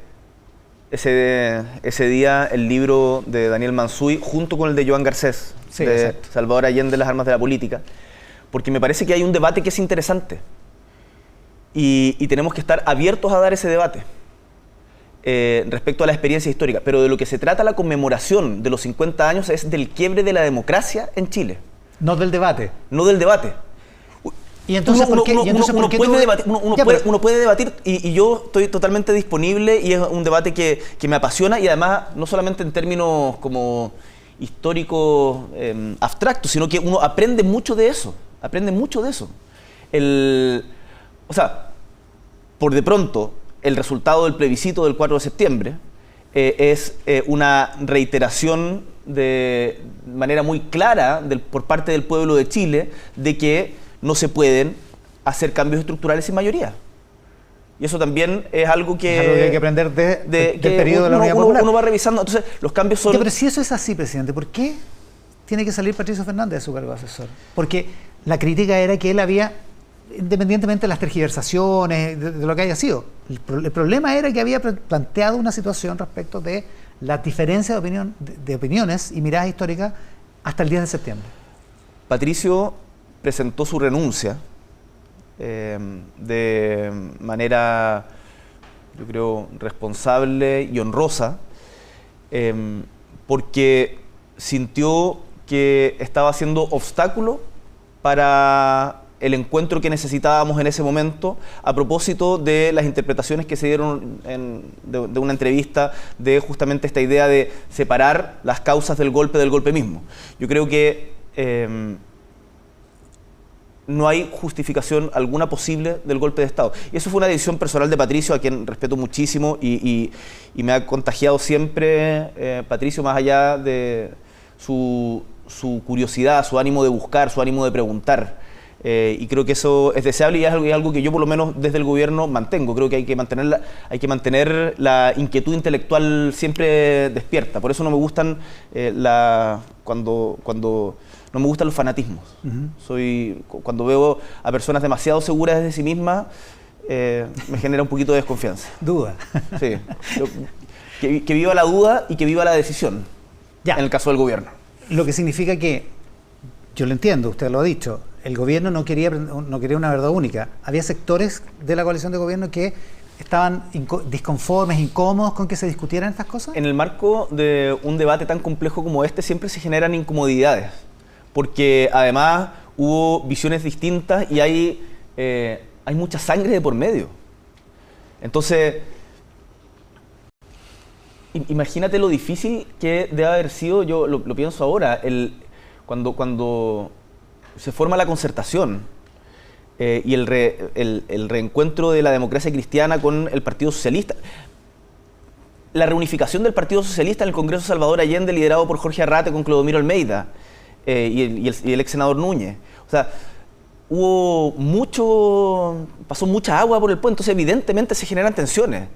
ese día el libro de Daniel Mansuy junto con el de Joan Garcés, sí, de exacto. Salvador Allende, Las armas de la política, porque me parece que hay un debate que es interesante y tenemos que estar abiertos a dar ese debate respecto a la experiencia histórica, pero de lo que se trata la conmemoración de los 50 años es del quiebre de la democracia en Chile. No del debate. No del debate. Y entonces, ¿por qué? Uno puede debatir y yo estoy totalmente disponible y es un debate que me apasiona y además no solamente en términos como históricos abstractos, sino que uno aprende mucho de eso. O sea, por de pronto, el resultado del plebiscito del 4 de septiembre es una reiteración de manera muy clara por parte del pueblo de Chile de que no se pueden hacer cambios estructurales sin mayoría. Y eso también es algo que hay que aprender del periodo de la Unidad Popular. Uno va revisando, entonces los cambios son... Pero si eso es así, presidente, ¿por qué tiene que salir Patricio Fernández de su cargo de asesor? Porque la crítica era que él había, independientemente de las tergiversaciones, de lo que haya sido, el problema era que había planteado una situación respecto de la diferencia de opiniones y miradas históricas hasta el 10 de septiembre. Patricio presentó su renuncia de manera, yo creo, responsable y honrosa, porque sintió que estaba haciendo obstáculo para el encuentro que necesitábamos en ese momento a propósito de las interpretaciones que se dieron de una entrevista de justamente esta idea de separar las causas del golpe mismo. Yo creo que no hay justificación alguna posible del golpe de Estado. Y eso fue una decisión personal de Patricio, a quien respeto muchísimo y me ha contagiado siempre, Patricio, más allá de su curiosidad, su ánimo de buscar, su ánimo de preguntar. Y creo que eso es deseable y es algo que yo por lo menos desde el gobierno mantengo. Creo que hay que mantener la inquietud intelectual siempre despierta. Por eso no me gustan cuando no me gustan los fanatismos. Cuando veo a personas demasiado seguras de sí mismas, me genera un poquito de desconfianza. Duda. Sí. Que viva la duda y que viva la decisión. Ya. En el caso del gobierno. Lo que significa que, yo lo entiendo, usted lo ha dicho, el gobierno no quería una verdad única. Había sectores de la coalición de gobierno que estaban disconformes, incómodos con que se discutieran estas cosas. En el marco de un debate tan complejo como este siempre se generan incomodidades, porque además hubo visiones distintas y hay mucha sangre de por medio. Entonces, imagínate lo difícil que debe haber sido, yo lo pienso ahora, cuando se forma la concertación y el reencuentro de la democracia cristiana con el Partido Socialista. La reunificación del Partido Socialista en el Congreso Salvador Allende, liderado por Jorge Arrate con Clodomiro Almeida y el ex senador Núñez. O sea, pasó mucha agua por el puente, entonces evidentemente se generan tensiones.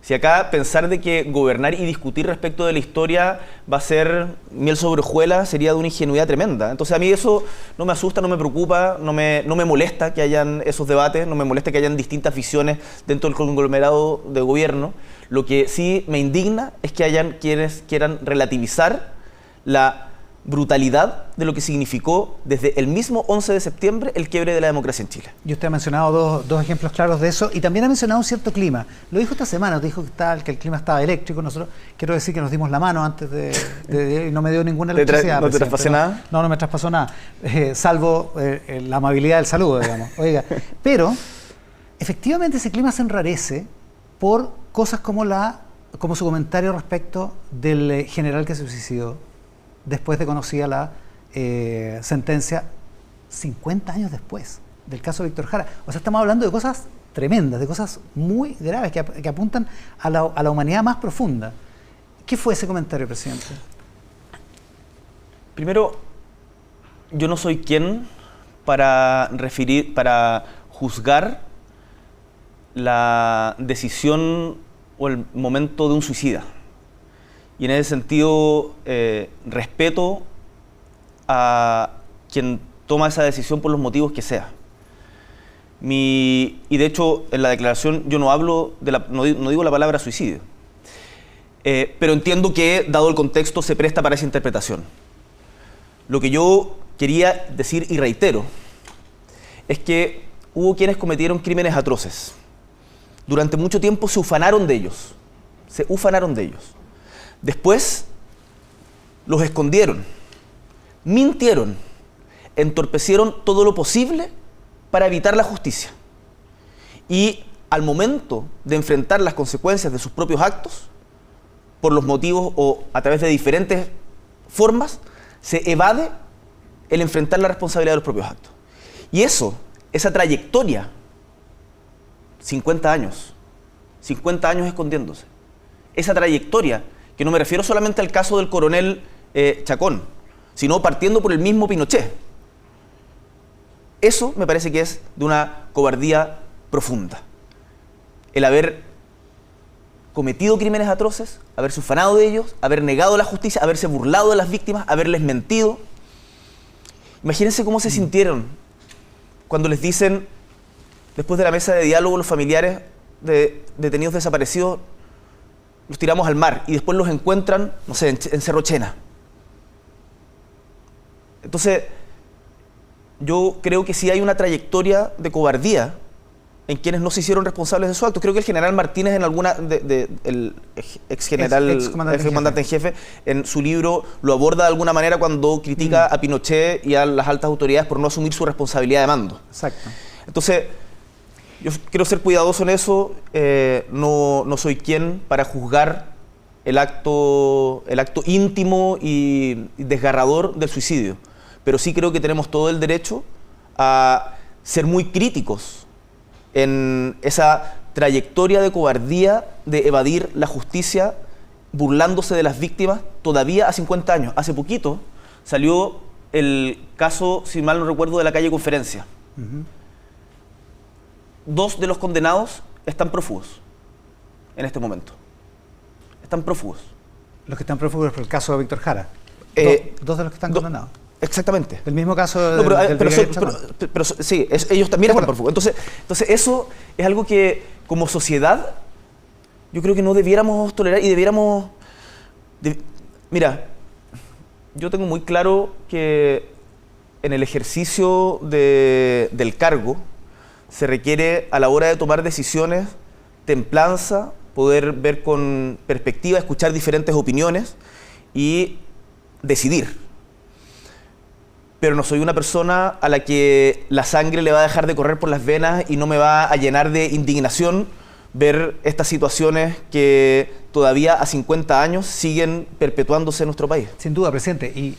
Si acá pensar de que gobernar y discutir respecto de la historia va a ser miel sobre hojuelas sería de una ingenuidad tremenda. Entonces a mí eso no me asusta, no me preocupa, no me molesta que hayan esos debates, no me molesta que hayan distintas visiones dentro del conglomerado de gobierno. Lo que sí me indigna es que hayan quienes quieran relativizar la brutalidad de lo que significó desde el mismo 11 de septiembre el quiebre de la democracia en Chile. Y usted ha mencionado dos ejemplos claros de eso y también ha mencionado un cierto clima. Lo dijo esta semana, dijo que el clima estaba eléctrico. Nosotros, quiero decir que nos dimos la mano antes de no me dio ninguna electricidad. ¿No te traspasé nada? No me traspasó nada, salvo la amabilidad del saludo, digamos. Oiga, pero efectivamente ese clima se enrarece por cosas como su comentario respecto del general que se suicidó después de conocida la sentencia 50 años después del caso de Víctor Jara. O sea, estamos hablando de cosas tremendas, de cosas muy graves que apuntan a la humanidad más profunda. ¿Qué fue ese comentario, presidente? Primero, yo no soy quien para juzgar la decisión o el momento de un suicida. Y en ese sentido, respeto a quien toma esa decisión por los motivos que sea. Y de hecho, en la declaración yo no hablo no digo la palabra suicidio. pero entiendo que, dado el contexto, se presta para esa interpretación. Lo que yo quería decir, y reitero, es que hubo quienes cometieron crímenes atroces. Durante mucho tiempo se ufanaron de ellos. Después los escondieron, mintieron, entorpecieron todo lo posible para evitar la justicia. Y al momento de enfrentar las consecuencias de sus propios actos, por los motivos o a través de diferentes formas, se evade el enfrentar la responsabilidad de los propios actos. Y esa trayectoria, 50 años escondiéndose, esa trayectoria, que no me refiero solamente al caso del coronel Chacón, sino partiendo por el mismo Pinochet. Eso me parece que es de una cobardía profunda. El haber cometido crímenes atroces, haberse ufanado de ellos, haber negado la justicia, haberse burlado de las víctimas, haberles mentido. Imagínense cómo se sintieron cuando les dicen, después de la mesa de diálogo, los familiares de detenidos desaparecidos, los tiramos al mar y después los encuentran, no sé, en Cerro Chena. Entonces, yo creo que sí hay una trayectoria de cobardía en quienes no se hicieron responsables de sus actos. Creo que el general Martínez, el comandante en jefe, en su libro lo aborda de alguna manera cuando critica a Pinochet y a las altas autoridades por no asumir su responsabilidad de mando. Exacto. Entonces, yo quiero ser cuidadoso en eso. No soy quien para juzgar el acto íntimo y desgarrador del suicidio. Pero sí creo que tenemos todo el derecho a ser muy críticos en esa trayectoria de cobardía de evadir la justicia, burlándose de las víctimas todavía a 50 años. Hace poquito salió el caso, si mal no recuerdo, de la calle Conferencia. Dos de los condenados están prófugos en este momento. Están prófugos. Los que están prófugos por el caso de Víctor Jara. Dos de los que están condenados. Exactamente. El mismo caso pero sí, ellos también están prófugos. Entonces eso es algo que como sociedad yo creo que no debiéramos tolerar y debiéramos... Mira, yo tengo muy claro que en el ejercicio del cargo se requiere, a la hora de tomar decisiones, templanza, poder ver con perspectiva, escuchar diferentes opiniones y decidir. Pero no soy una persona a la que la sangre le va a dejar de correr por las venas y no me va a llenar de indignación ver estas situaciones que todavía a 50 años siguen perpetuándose en nuestro país. Sin duda, presidente. Y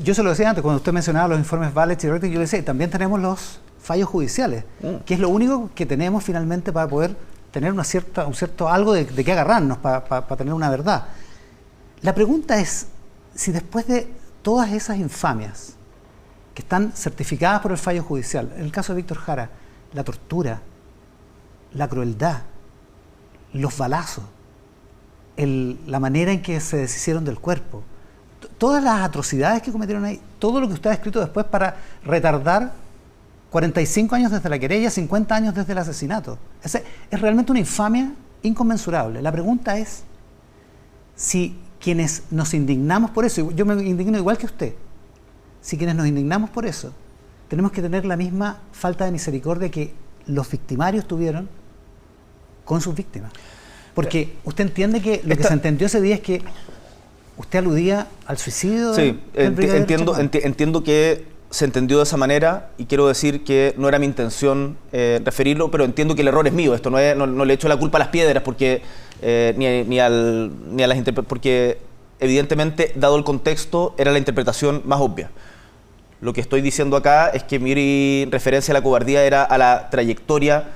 yo se lo decía antes, cuando usted mencionaba los informes Valech y Rete, yo le decía, también tenemos los fallos judiciales, que es lo único que tenemos finalmente para poder tener un cierto algo de qué agarrarnos, para tener una verdad. La pregunta es, si después de todas esas infamias que están certificadas por el fallo judicial, en el caso de Víctor Jara, la tortura, la crueldad, los balazos, la manera en que se deshicieron del cuerpo, todas las atrocidades que cometieron ahí, todo lo que usted ha escrito después para retardar 45 años desde la querella, 50 años desde el asesinato. Es realmente una infamia inconmensurable. La pregunta es si quienes nos indignamos por eso, y yo me indigno igual que usted, si quienes nos indignamos por eso, tenemos que tener la misma falta de misericordia que los victimarios tuvieron con sus víctimas. Porque usted entiende que lo que se entendió ese día es que usted aludía al suicidio. Sí, entiendo que se entendió de esa manera y quiero decir que no era mi intención referirlo, pero entiendo que el error es mío. Esto no le echo la culpa a las piedras porque ni a las porque evidentemente, dado el contexto, era la interpretación más obvia. Lo que estoy diciendo acá es que mi referencia a la cobardía era a la trayectoria,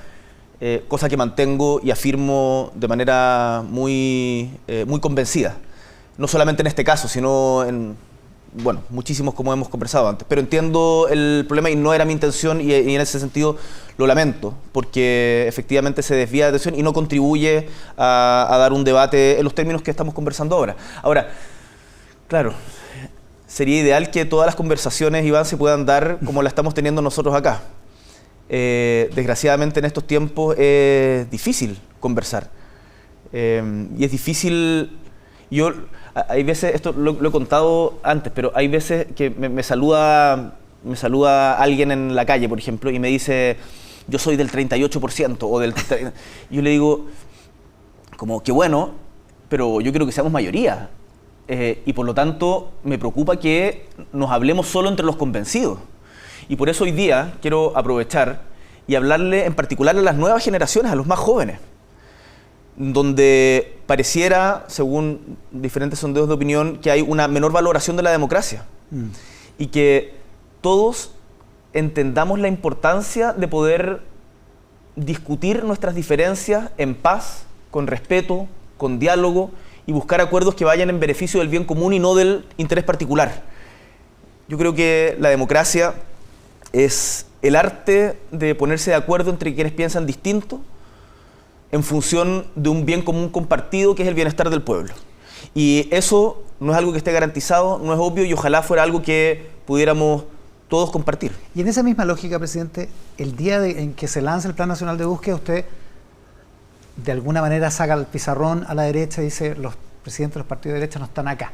cosa que mantengo y afirmo de manera muy convencida. No solamente en este caso, sino en muchísimos, como hemos conversado antes. Pero entiendo el problema y no era mi intención y en ese sentido lo lamento, porque efectivamente se desvía de atención y no contribuye a dar un debate en los términos que estamos conversando ahora. Ahora, claro, sería ideal que todas las conversaciones, Iván, se puedan dar como la estamos teniendo nosotros acá. Desgraciadamente en estos tiempos es difícil conversar. Y es difícil, Yo, hay veces, esto lo he contado antes, pero hay veces que me saluda alguien en la calle, por ejemplo, y me dice, yo soy del 38% o del... Yo le digo, como, qué bueno, pero yo quiero que seamos mayoría. Y por lo tanto, me preocupa que nos hablemos solo entre los convencidos. Y por eso hoy día quiero aprovechar y hablarle en particular a las nuevas generaciones, a los más jóvenes, donde pareciera, según diferentes sondeos de opinión, que hay una menor valoración de la democracia. Y que todos entendamos la importancia de poder discutir nuestras diferencias en paz, con respeto, con diálogo y buscar acuerdos que vayan en beneficio del bien común y no del interés particular. Yo creo que la democracia es el arte de ponerse de acuerdo entre quienes piensan distinto en función de un bien común compartido que es el bienestar del pueblo. Y eso no es algo que esté garantizado, no es obvio y ojalá fuera algo que pudiéramos todos compartir. Y en esa misma lógica, presidente, el día en que se lanza el Plan Nacional de Búsqueda, usted de alguna manera saca el pizarrón a la derecha y dice, los presidentes de los partidos de derecha no están acá.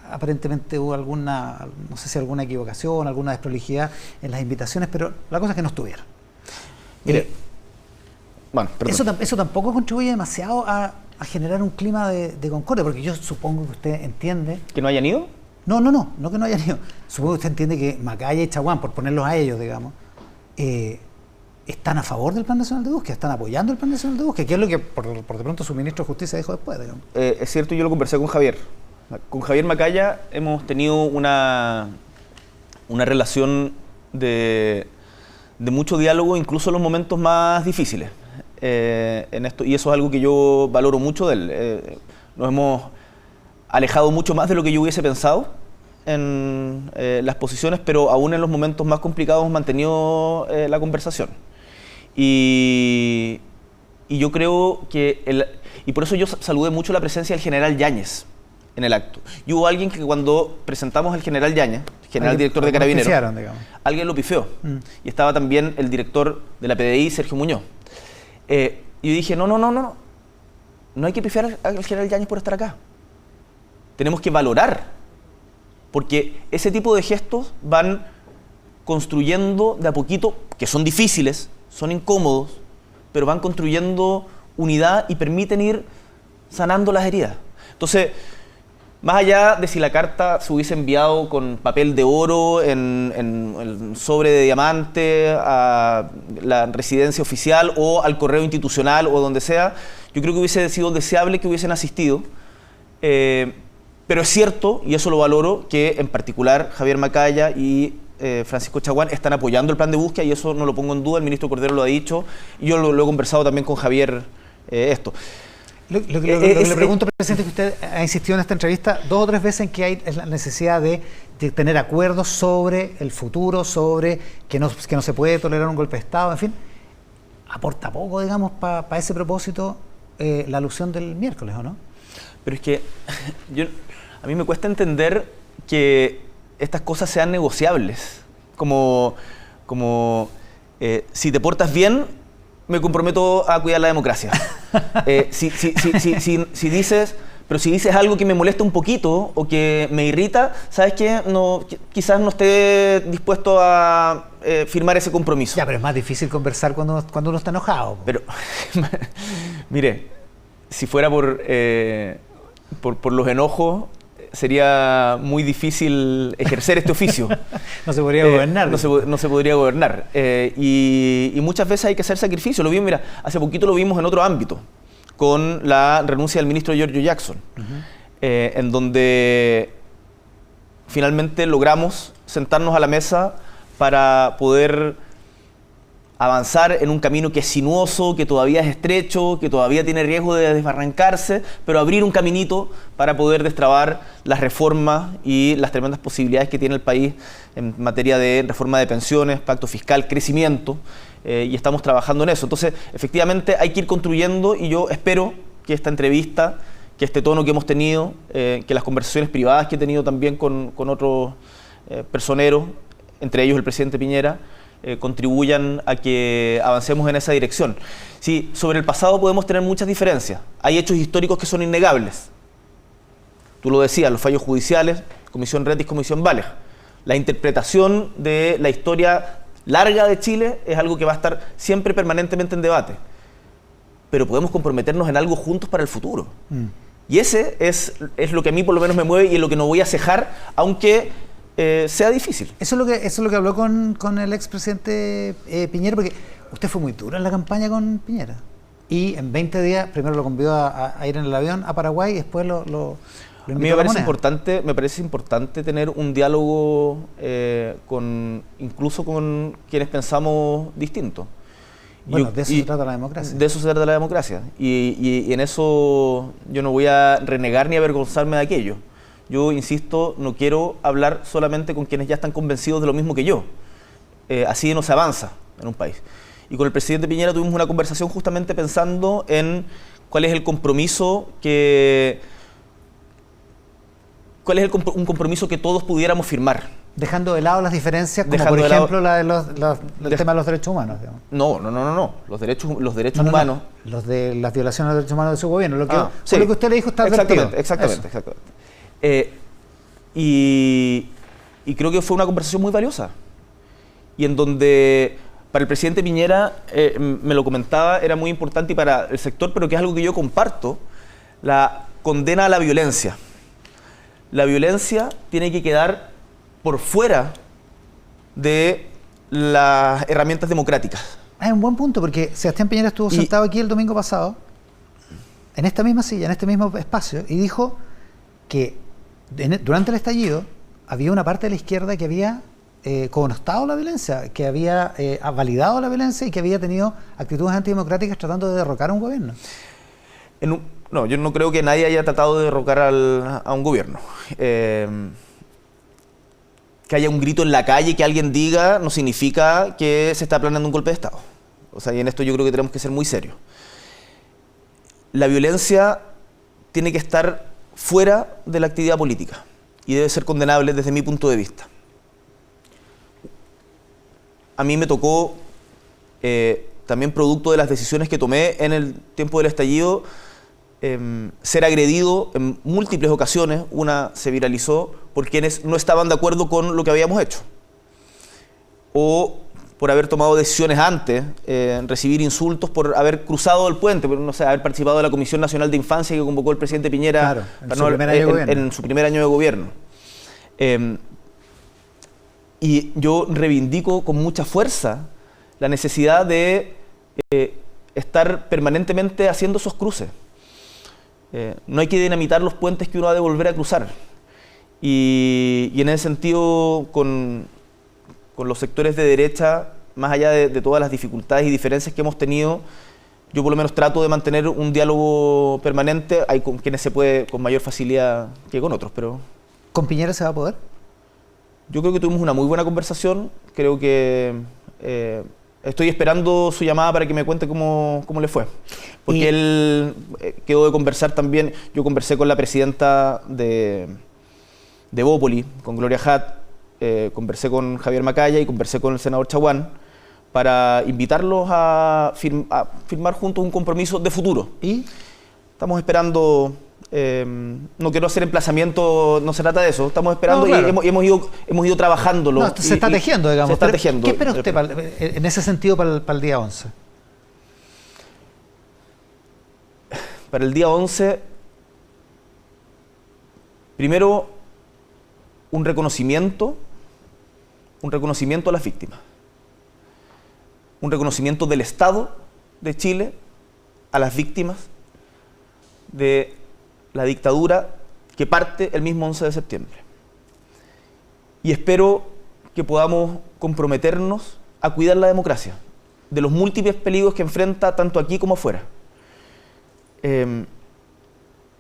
Aparentemente hubo alguna, no sé si alguna equivocación, alguna desprolijidad en las invitaciones, pero la cosa es que no estuvieron. Mire, bueno, eso tampoco contribuye demasiado a generar un clima de concordia, porque yo supongo que usted entiende... ¿Que no hayan ido? No que no hayan ido. Supongo que usted entiende que Macaya y Chaguán, por ponerlos a ellos, digamos, están a favor del Plan Nacional de Búsqueda, están apoyando el Plan Nacional de Búsqueda, que es lo que por de pronto su ministro de Justicia dijo después, digamos. Es cierto, yo lo conversé con Javier. Con Javier Macaya hemos tenido una relación de mucho diálogo, incluso en los momentos más difíciles. En esto, y eso es algo que yo valoro mucho de él. Nos hemos alejado mucho más de lo que yo hubiese pensado en las posiciones, pero aún en los momentos más complicados hemos mantenido la conversación. Y yo creo que... y por eso yo saludé mucho la presencia del general Yáñez en el acto. Y hubo alguien que cuando presentamos al general Yáñez, general director de Carabineros, alguien lo pifeó. Y estaba también el director de la PDI, Sergio Muñoz. Y yo dije, no hay que pifiar al general Yáñez por estar acá. Tenemos que valorar, porque ese tipo de gestos van construyendo de a poquito, que son difíciles, son incómodos, pero van construyendo unidad y permiten ir sanando las heridas. Entonces, más allá de si la carta se hubiese enviado con papel de oro en sobre de diamante a la residencia oficial o al correo institucional o donde sea, yo creo que hubiese sido deseable que hubiesen asistido. Pero es cierto, y eso lo valoro, que en particular Javier Macaya y Francisco Chaguán están apoyando el plan de búsqueda y eso no lo pongo en duda, el ministro Cordero lo ha dicho y yo lo he conversado también con Javier esto. Lo que le pregunto, presidente, que usted ha insistido en esta entrevista 2 o 3 veces en que hay la necesidad de tener acuerdos sobre el futuro, sobre que no se puede tolerar un golpe de Estado, en fin. ¿Aporta poco, digamos, para ese propósito la alusión del miércoles, o no? Pero es que a mí me cuesta entender que estas cosas sean negociables. Como si te portas bien, me comprometo a cuidar la democracia. Si dices algo que me molesta un poquito o que me irrita, ¿sabes qué? Quizás no esté dispuesto a firmar ese compromiso. Ya, pero es más difícil conversar cuando uno está enojado. Pero, mire, si fuera por los enojos, sería muy difícil ejercer este oficio. No se podría gobernar. No se podría gobernar. Y muchas veces hay que hacer sacrificio. Lo vimos, mira, hace poquito lo vimos en otro ámbito, con la renuncia del ministro Giorgio Jackson, en donde finalmente logramos sentarnos a la mesa para poder avanzar en un camino que es sinuoso, que todavía es estrecho, que todavía tiene riesgo de desbarrancarse, pero abrir un caminito para poder destrabar las reformas y las tremendas posibilidades que tiene el país en materia de reforma de pensiones, pacto fiscal, crecimiento, y estamos trabajando en eso. Entonces, efectivamente, hay que ir construyendo y yo espero que esta entrevista, que este tono que hemos tenido, que las conversaciones privadas que he tenido también con otros personeros, entre ellos el presidente Piñera, contribuyan a que avancemos en esa dirección. Sí, sobre el pasado podemos tener muchas diferencias. Hay hechos históricos que son innegables. Tú lo decías, los fallos judiciales, Comisión Retis, Comisión Vales. La interpretación de la historia larga de Chile es algo que va a estar siempre permanentemente en debate. Pero podemos comprometernos en algo juntos para el futuro. Y ese es lo que a mí por lo menos me mueve y es lo que no voy a cejar, aunque sea difícil. Eso es lo que habló con el expresidente Piñera, porque usted fue muy duro en la campaña con Piñera. Y en 20 días, primero lo convidó a ir en el avión a Paraguay y después lo a mí me parece importante tener un diálogo incluso con quienes pensamos distinto. Bueno, de eso se trata la democracia. De eso se trata la democracia. Y en eso yo no voy a renegar ni avergonzarme de aquello. Yo, insisto, no quiero hablar solamente con quienes ya están convencidos de lo mismo que yo. Así no se avanza en un país. Y con el presidente Piñera tuvimos una conversación justamente pensando en cuál es el compromiso un compromiso que todos pudiéramos firmar. Dejando de lado las diferencias, como por ejemplo el tema de los derechos humanos. Digamos. No. Los derechos humanos. Los de las violaciones de los derechos humanos de su gobierno. Lo que usted le dijo está advertido. Exactamente. Y creo que fue una conversación muy valiosa. Y en donde para el presidente Piñera, me lo comentaba, era muy importante y para el sector, pero que es algo que yo comparto, la condena a la violencia. La violencia tiene que quedar por fuera de las herramientas democráticas. Es un buen punto, porque Sebastián Piñera estuvo sentado aquí el domingo pasado, en esta misma silla, en este mismo espacio, y dijo que durante el estallido había una parte de la izquierda que había connotado la violencia, que había validado la violencia y que había tenido actitudes antidemocráticas tratando de derrocar a un gobierno. No, yo no creo que nadie haya tratado de derrocar a un gobierno. Que haya un grito en la calle, que alguien diga, no significa que se está planeando un golpe de Estado. O sea, y en esto yo creo que tenemos que ser muy serios. La violencia tiene que estar fuera de la actividad política y debe ser condenable desde mi punto de vista. A mí me tocó, también producto de las decisiones que tomé en el tiempo del estallido, ser agredido en múltiples ocasiones. Una se viralizó por quienes no estaban de acuerdo con lo que habíamos hecho o por haber tomado decisiones antes, recibir insultos por haber cruzado el puente, por, no sé, haber participado de la Comisión Nacional de Infancia que convocó el presidente Piñera en su primer año de gobierno. Y yo reivindico con mucha fuerza la necesidad de estar permanentemente haciendo esos cruces. No hay que dinamitar los puentes que uno ha de volver a cruzar. Y en ese sentido, con los sectores de derecha, más allá de todas las dificultades y diferencias que hemos tenido, yo por lo menos trato de mantener un diálogo permanente. Hay con quienes se puede con mayor facilidad que con otros, pero... ¿Con Piñera se va a poder? Yo creo que tuvimos una muy buena conversación. Creo que... estoy esperando su llamada para que me cuente cómo le fue. Porque él quedó de conversar también. Yo conversé con la presidenta de Bópoli, con Gloria Hatt, conversé con Javier Macaya y conversé con el senador Chaguán para invitarlos a firmar juntos un compromiso de futuro. Y estamos esperando... no quiero hacer emplazamiento, no se trata de eso. Estamos esperando, no, claro. y hemos ido trabajándolo. No, se está tejiendo, digamos. Se está tejiendo. ¿Qué espera usted en ese sentido para el día 11? Para el día 11, primero, un reconocimiento a las víctimas. Un reconocimiento del Estado de Chile a las víctimas de la dictadura que parte el mismo 11 de septiembre. Y espero que podamos comprometernos a cuidar la democracia de los múltiples peligros que enfrenta tanto aquí como afuera.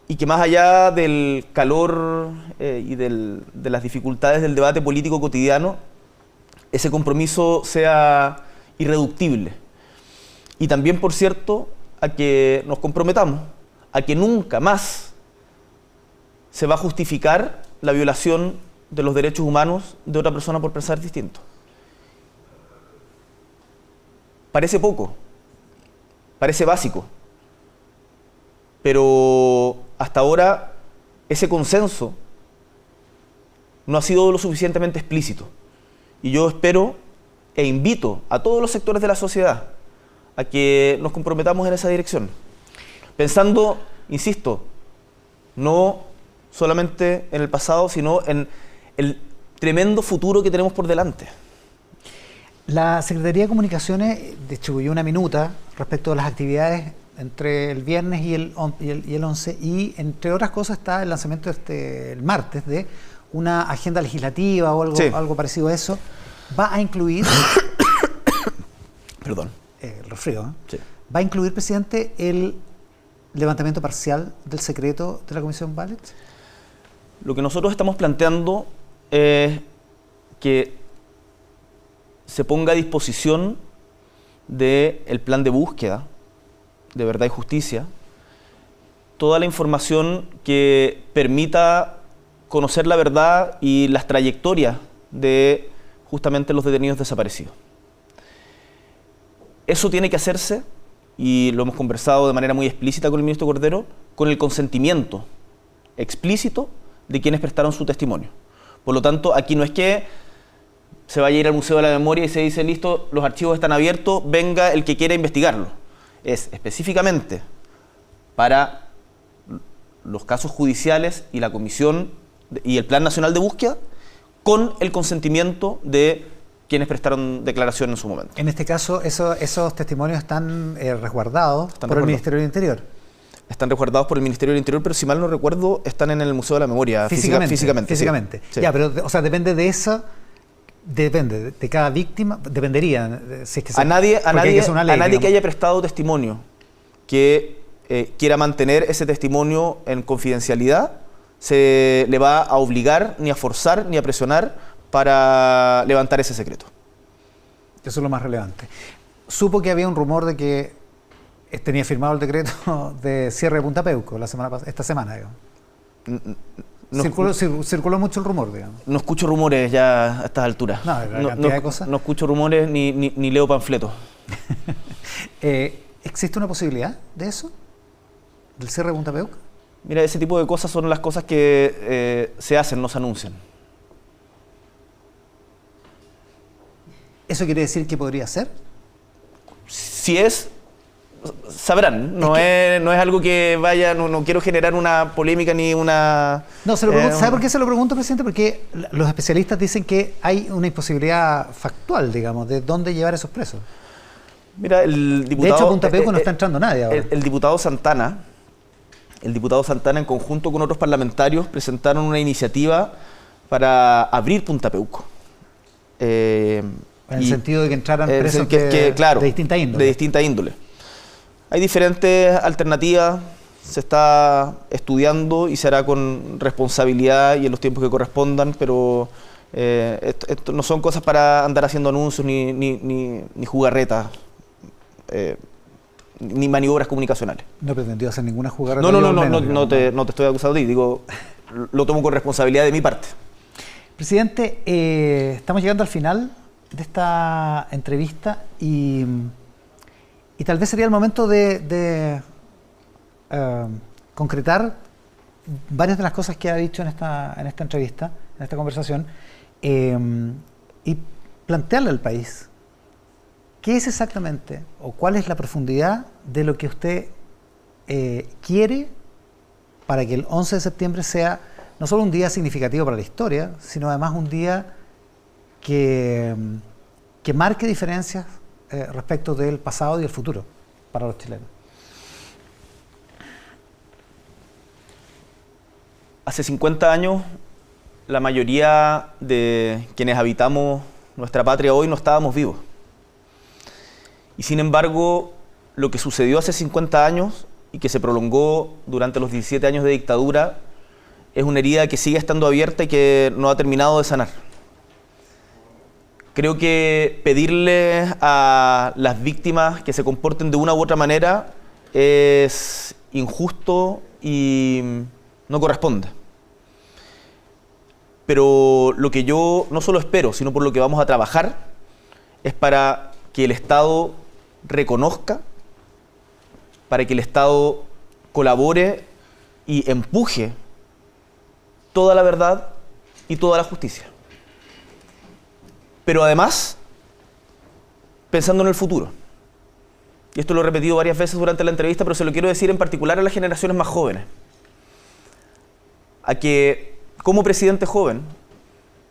Y que más allá del calor y de las dificultades del debate político cotidiano, ese compromiso sea irreductible. Y también, por cierto, a que nos comprometamos a que nunca más se va a justificar la violación de los derechos humanos de otra persona por pensar distinto. Parece poco, parece básico, pero hasta ahora ese consenso no ha sido lo suficientemente explícito. Y yo espero e invito a todos los sectores de la sociedad a que nos comprometamos en esa dirección. Pensando, insisto, no solamente en el pasado, sino en el tremendo futuro que tenemos por delante. La Secretaría de Comunicaciones distribuyó una minuta respecto a las actividades entre el viernes y el 11, y entre otras cosas está el lanzamiento el martes de una agenda legislativa o algo parecido a eso. Va a incluir... Perdón. El resfrío, ¿eh? Sí. ¿Va a incluir, presidente, el levantamiento parcial del secreto de la Comisión Valech? Lo que nosotros estamos planteando es que se ponga a disposición del plan de búsqueda de verdad y justicia toda la información que permita conocer la verdad y las trayectorias de justamente los detenidos desaparecidos. Eso tiene que hacerse, y lo hemos conversado de manera muy explícita con el ministro Cordero, con el consentimiento explícito de quienes prestaron su testimonio. Por lo tanto, aquí no es que se vaya a ir al Museo de la Memoria y se dice, listo, los archivos están abiertos, venga el que quiera investigarlo. Es específicamente para los casos judiciales y la Comisión y el Plan Nacional de Búsqueda, con el consentimiento de quienes prestaron declaración en su momento. En este caso, esos testimonios están resguardados por el Ministerio del Interior. Están resguardados por el Ministerio del Interior, pero si mal no recuerdo, están en el Museo de la Memoria físicamente. Sí. Ya, pero o sea, depende de eso, depende de cada víctima, dependería si es que a nadie que haya prestado testimonio que quiera mantener ese testimonio en confidencialidad, se le va a obligar, ni a forzar, ni a presionar para levantar ese secreto. Eso es lo más relevante. Supo que había un rumor de que tenía firmado el decreto de cierre de Punta Peuco esta semana, digamos. Circuló mucho el rumor, digamos. No escucho rumores ya a estas alturas. No escucho rumores ni leo panfletos. ¿Existe una posibilidad de eso? ¿Del cierre de Punta Peuco? Mira, ese tipo de cosas son las cosas que se hacen, no se anuncian. ¿Eso quiere decir que podría ser? Si es, sabrán. No es algo que vaya, no quiero generar una polémica ni una... No, se lo pregunto, ¿sabe por qué se lo pregunto, presidente? Porque los especialistas dicen que hay una imposibilidad factual, digamos, de dónde llevar esos presos. Mira, el diputado... De hecho, a Punta Peuco no está entrando nadie ahora. El diputado Santana, en conjunto con otros parlamentarios, presentaron una iniciativa para abrir Punta Peuco. En el sentido de que entraran presos claro, de distinta índole. De distinta índole. Hay diferentes alternativas, se está estudiando y se hará con responsabilidad y en los tiempos que correspondan, pero esto no son cosas para andar haciendo anuncios ni jugarretas, ni maniobras comunicacionales. No pretendió hacer ninguna jugarreta. No te estoy acusando de ti, digo, lo tomo con responsabilidad de mi parte. Presidente, estamos llegando al final de esta entrevista y tal vez sería el momento de concretar varias de las cosas que ha dicho en esta entrevista, en esta conversación, y plantearle al país qué es exactamente o cuál es la profundidad de lo que usted quiere para que el 11 de septiembre sea no solo un día significativo para la historia, sino además un día que marque diferencias respecto del pasado y el futuro para los chilenos. Hace 50 años, la mayoría de quienes habitamos nuestra patria hoy no estábamos vivos. Y sin embargo, lo que sucedió hace 50 años y que se prolongó durante los 17 años de dictadura es una herida que sigue estando abierta y que no ha terminado de sanar. Creo que pedirle a las víctimas que se comporten de una u otra manera es injusto y no corresponde. Pero lo que yo no solo espero, sino por lo que vamos a trabajar, es para que el Estado reconozca, para que el Estado colabore y empuje toda la verdad y toda la justicia. Pero además, pensando en el futuro. Y esto lo he repetido varias veces durante la entrevista, pero se lo quiero decir en particular a las generaciones más jóvenes. A que, como presidente joven,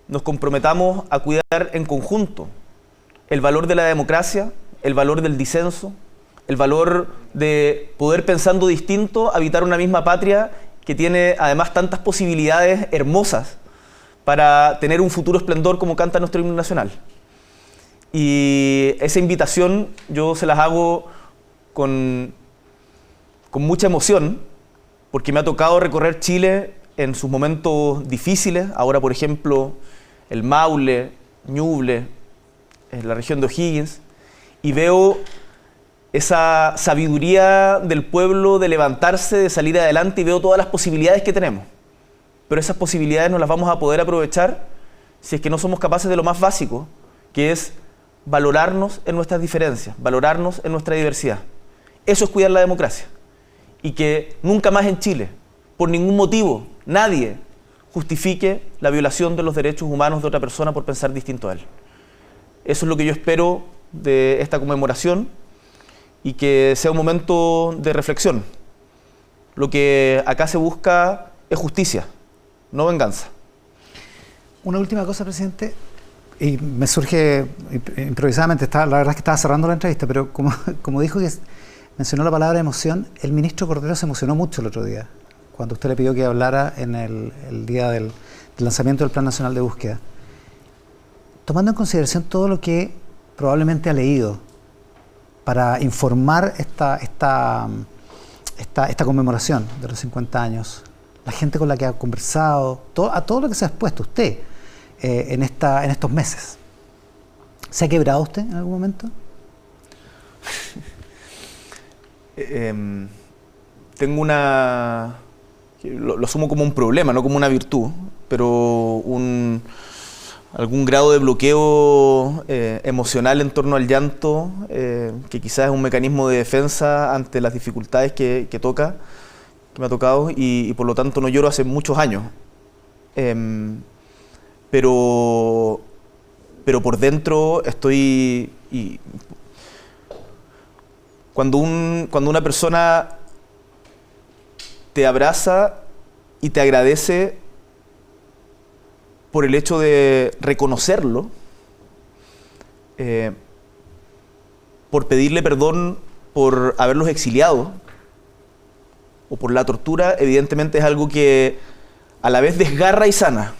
nos comprometamos a cuidar en conjunto el valor de la democracia, el valor del disenso, el valor de poder, pensando distinto, habitar una misma patria que tiene además tantas posibilidades hermosas para tener un futuro esplendor como canta nuestro himno nacional. Y esa invitación yo se las hago con mucha emoción, porque me ha tocado recorrer Chile en sus momentos difíciles. Ahora, por ejemplo, el Maule, Ñuble, en la región de O'Higgins, y veo esa sabiduría del pueblo de levantarse, de salir adelante, y veo todas las posibilidades que tenemos. Pero esas posibilidades no las vamos a poder aprovechar si es que no somos capaces de lo más básico, que es valorarnos en nuestras diferencias, valorarnos en nuestra diversidad. Eso es cuidar la democracia. Y que nunca más en Chile, por ningún motivo, nadie justifique la violación de los derechos humanos de otra persona por pensar distinto a él. Eso es lo que yo espero de esta conmemoración, y que sea un momento de reflexión. Lo que acá se busca es justicia, no venganza. Una última cosa, presidente, y me surge improvisadamente, la verdad es que estaba cerrando la entrevista, pero como dijo que mencionó la palabra emoción, el ministro Cordero se emocionó mucho el otro día, cuando usted le pidió que hablara en el día del lanzamiento del Plan Nacional de Búsqueda. Tomando en consideración todo lo que probablemente ha leído para informar esta conmemoración de los 50 años, la gente con la que ha conversado, a todo lo que se ha expuesto usted en estos meses, ¿se ha quebrado usted en algún momento? Tengo lo asumo como un problema, no como una virtud, pero algún grado de bloqueo emocional en torno al llanto, que quizás es un mecanismo de defensa ante las dificultades que me ha tocado, y por lo tanto no lloro hace muchos años. Pero por dentro estoy... Cuando una persona te abraza y te agradece por el hecho de reconocerlo, por pedirle perdón por haberlos exiliado o por la tortura, evidentemente es algo que a la vez desgarra y sana.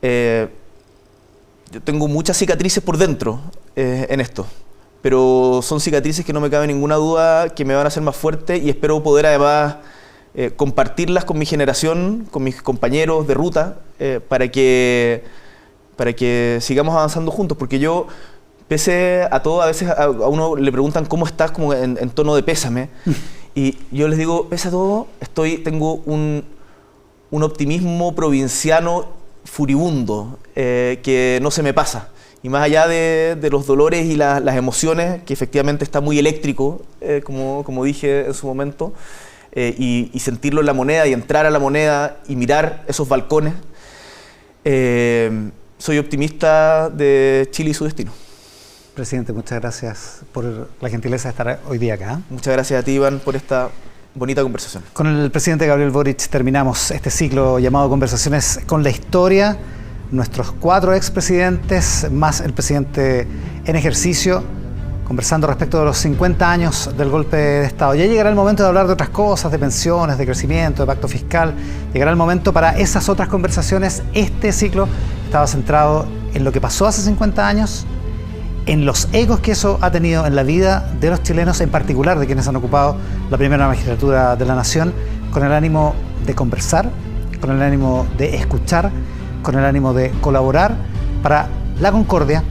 Yo tengo muchas cicatrices por dentro en esto, pero son cicatrices que no me cabe ninguna duda que me van a hacer más fuerte, y espero poder además compartirlas con mi generación, con mis compañeros de ruta, para que sigamos avanzando juntos, porque yo, pese a todo, a veces a uno le preguntan cómo estás, como en tono de pésame, y yo les digo, pese a todo, tengo un optimismo provinciano furibundo, que no se me pasa. Y más allá de los dolores y las emociones, que efectivamente está muy eléctrico, como dije en su momento, y sentirlo en la moneda y entrar a la moneda y mirar esos balcones, soy optimista de Chile y su destino. Presidente, muchas gracias por la gentileza de estar hoy día acá. Muchas gracias a ti, Iván, por esta bonita conversación. Con el presidente Gabriel Boric terminamos este ciclo llamado Conversaciones con la Historia. Nuestros 4 expresidentes, más el presidente en ejercicio, conversando respecto de los 50 años del golpe de Estado. Ya llegará el momento de hablar de otras cosas, de pensiones, de crecimiento, de pacto fiscal. Llegará el momento para esas otras conversaciones. Este ciclo estaba centrado en lo que pasó hace 50 años, en los ecos que eso ha tenido en la vida de los chilenos, en particular de quienes han ocupado la primera magistratura de la nación, con el ánimo de conversar, con el ánimo de escuchar, con el ánimo de colaborar para la concordia,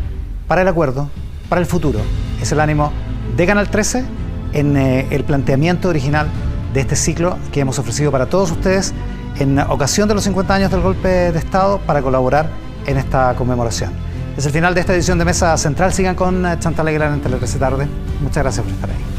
para el acuerdo, para el futuro. Es el ánimo de Canal 13 en el planteamiento original de este ciclo que hemos ofrecido para todos ustedes en ocasión de los 50 años del golpe de Estado, para colaborar en esta conmemoración. Es el final de esta edición de Mesa Central. Sigan con Chantal Aguilar en Tele 13 Tarde. Muchas gracias por estar ahí.